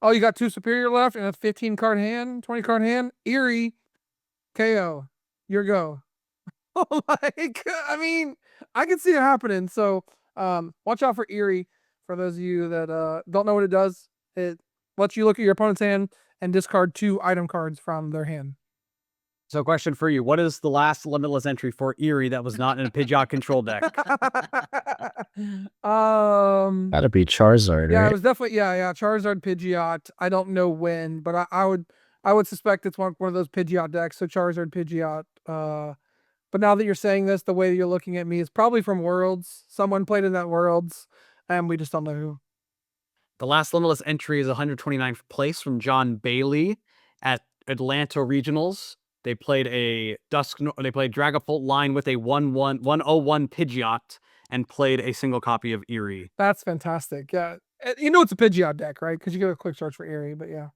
oh, you got 2 superior left and a 15 card hand, 20 card hand, Eerie, KO, your go. Like, I mean, I can see it happening. So watch out for Eerie. For those of you that don't know what it does, it lets you look at your opponent's hand and discard 2 item cards from their hand. So question for you. What is the last limitless entry for Eerie that was not in a Pidgeot control deck? Gotta be Charizard, yeah, right? it was definitely Charizard Pidgeot. I don't know when, but I would suspect it's one of those Pidgeot decks. So Charizard Pidgeot. But now that you're saying this, the way that you're looking at me is probably from Worlds. Someone played in that Worlds, and we just don't know who. The last limitless entry is 129th place from John Bailey at Atlanta Regionals. They played Dragapult line with a 101 Pidgeot and played a single copy of Eerie. That's fantastic. Yeah. You know it's a Pidgeot deck, right? Because you get a quick search for Eerie, but yeah.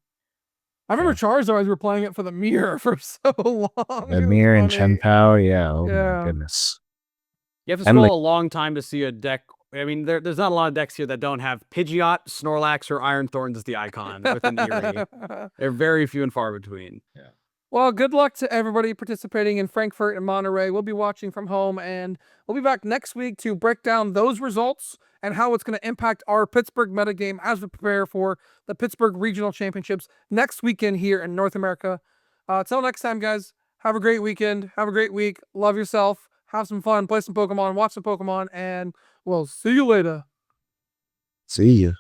I remember Charizard were playing it for the mirror for so long. The mirror and Chen-Pao, yeah. Oh my goodness. You have to scroll a long time to see a deck. I mean, there's not a lot of decks here that don't have Pidgeot, Snorlax, or Iron Thorns as the icon within Eerie. They're very few and far between. Yeah. Well, good luck to everybody participating in Frankfurt and Monterrey. We'll be watching from home, and we'll be back next week to break down those results and how it's going to impact our Pittsburgh metagame as we prepare for the Pittsburgh Regional Championships next weekend here in North America. Till next time, guys, have a great weekend. Have a great week. Love yourself. Have some fun. Play some Pokemon. Watch some Pokemon. And we'll see you later. See you.